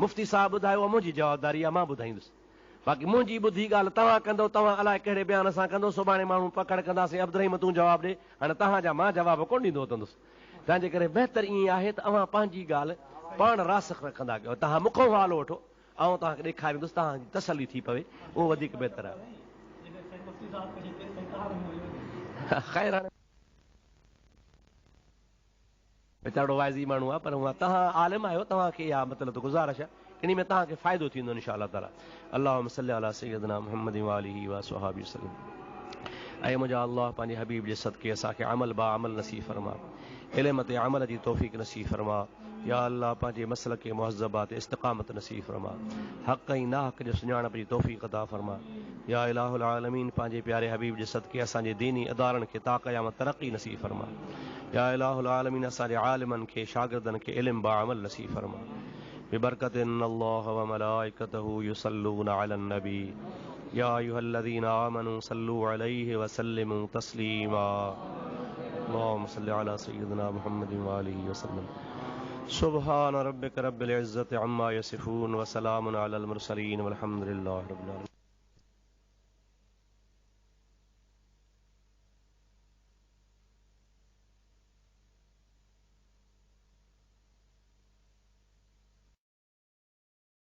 S1: मुफ़्ती साहिबु ॿुधायो आहे मुंहिंजी जवाबदारी आहे, मां ॿुधाईंदुसि। बाक़ी मुंहिंजी ॿुधी ॻाल्हि तव्हां कंदव, तव्हां अलाए कहिड़े बयान सां कंदो, सुभाणे माण्हू पकड़ कंदासीं अब्दुल रहीम तूं जवाबु ॾे, हाणे तव्हांजा मां जवाबु कोन ॾींदो कंदुसि। तंहिंजे करे बहितर ईअं आहे त अव्हां पंहिंजी ॻाल्हि पाण रासिख़ रखंदा कयो। तव्हां मूंखां हवालो वठो, ऐं तव्हांखे ॾेखारींदुसि, तव्हांजी तसली थी पवे, उहो वधीक बहितर आहे। ख़ैर हाणे वीचारो वाइज़ी माण्हू आहे, पर उहा तव्हां आलिम आहियो, तव्हांखे इहा मतिलबु गुज़ारिश आहे, इन में तव्हांखे फ़ाइदो थींदो इनशा अल्लाह ताला। अल्लाहुम्मा सल्ली अला सय्यदना मुहम्मद व आलिहि व अस्हाबि वसल्लम। ऐं मुंहिंजा अल्लाह पंहिंजे हबीब जे सदके असांखे अमल बा अमल नसीब फरमा, इल्म ते अमल जी तौफ़ीक़ नसीब फरमा। या अल्लाह पंहिंजे मसल के मुहज़्ज़बा ते इस्तिक़ामत नसीब फरमा, हक़ ऐं नाहक़ जो सुञाणप जी तौफ़ीक़ अता फरमा। या इलाहुल आलमीन पंहिंजे प्यारे हबीब जे सदके असांजे दीनी अदारनि खे ताक़याम तरक़ी नसीब फरमा। या इलाहुल आलमीन असांजे आलिमनि खे, शागिर्दनि खे इल्म बा अमल नसीब फरमा। बिबरकत इन्नल्लाह व मलाइकतहू युसल्लूना अलन नबी या अय्युहल्लज़ीना आमनू सल्लू अलैहि व सल्लिमू तस्लीमा। अल्लाहुम्मा सल्लि अला सय्यिदिना मुहम्मद व आलिहि वसल्लम। سبحان ربک رب العزت عما یصفون وسلام علی المرسلین والحمد للہ رب العالمین.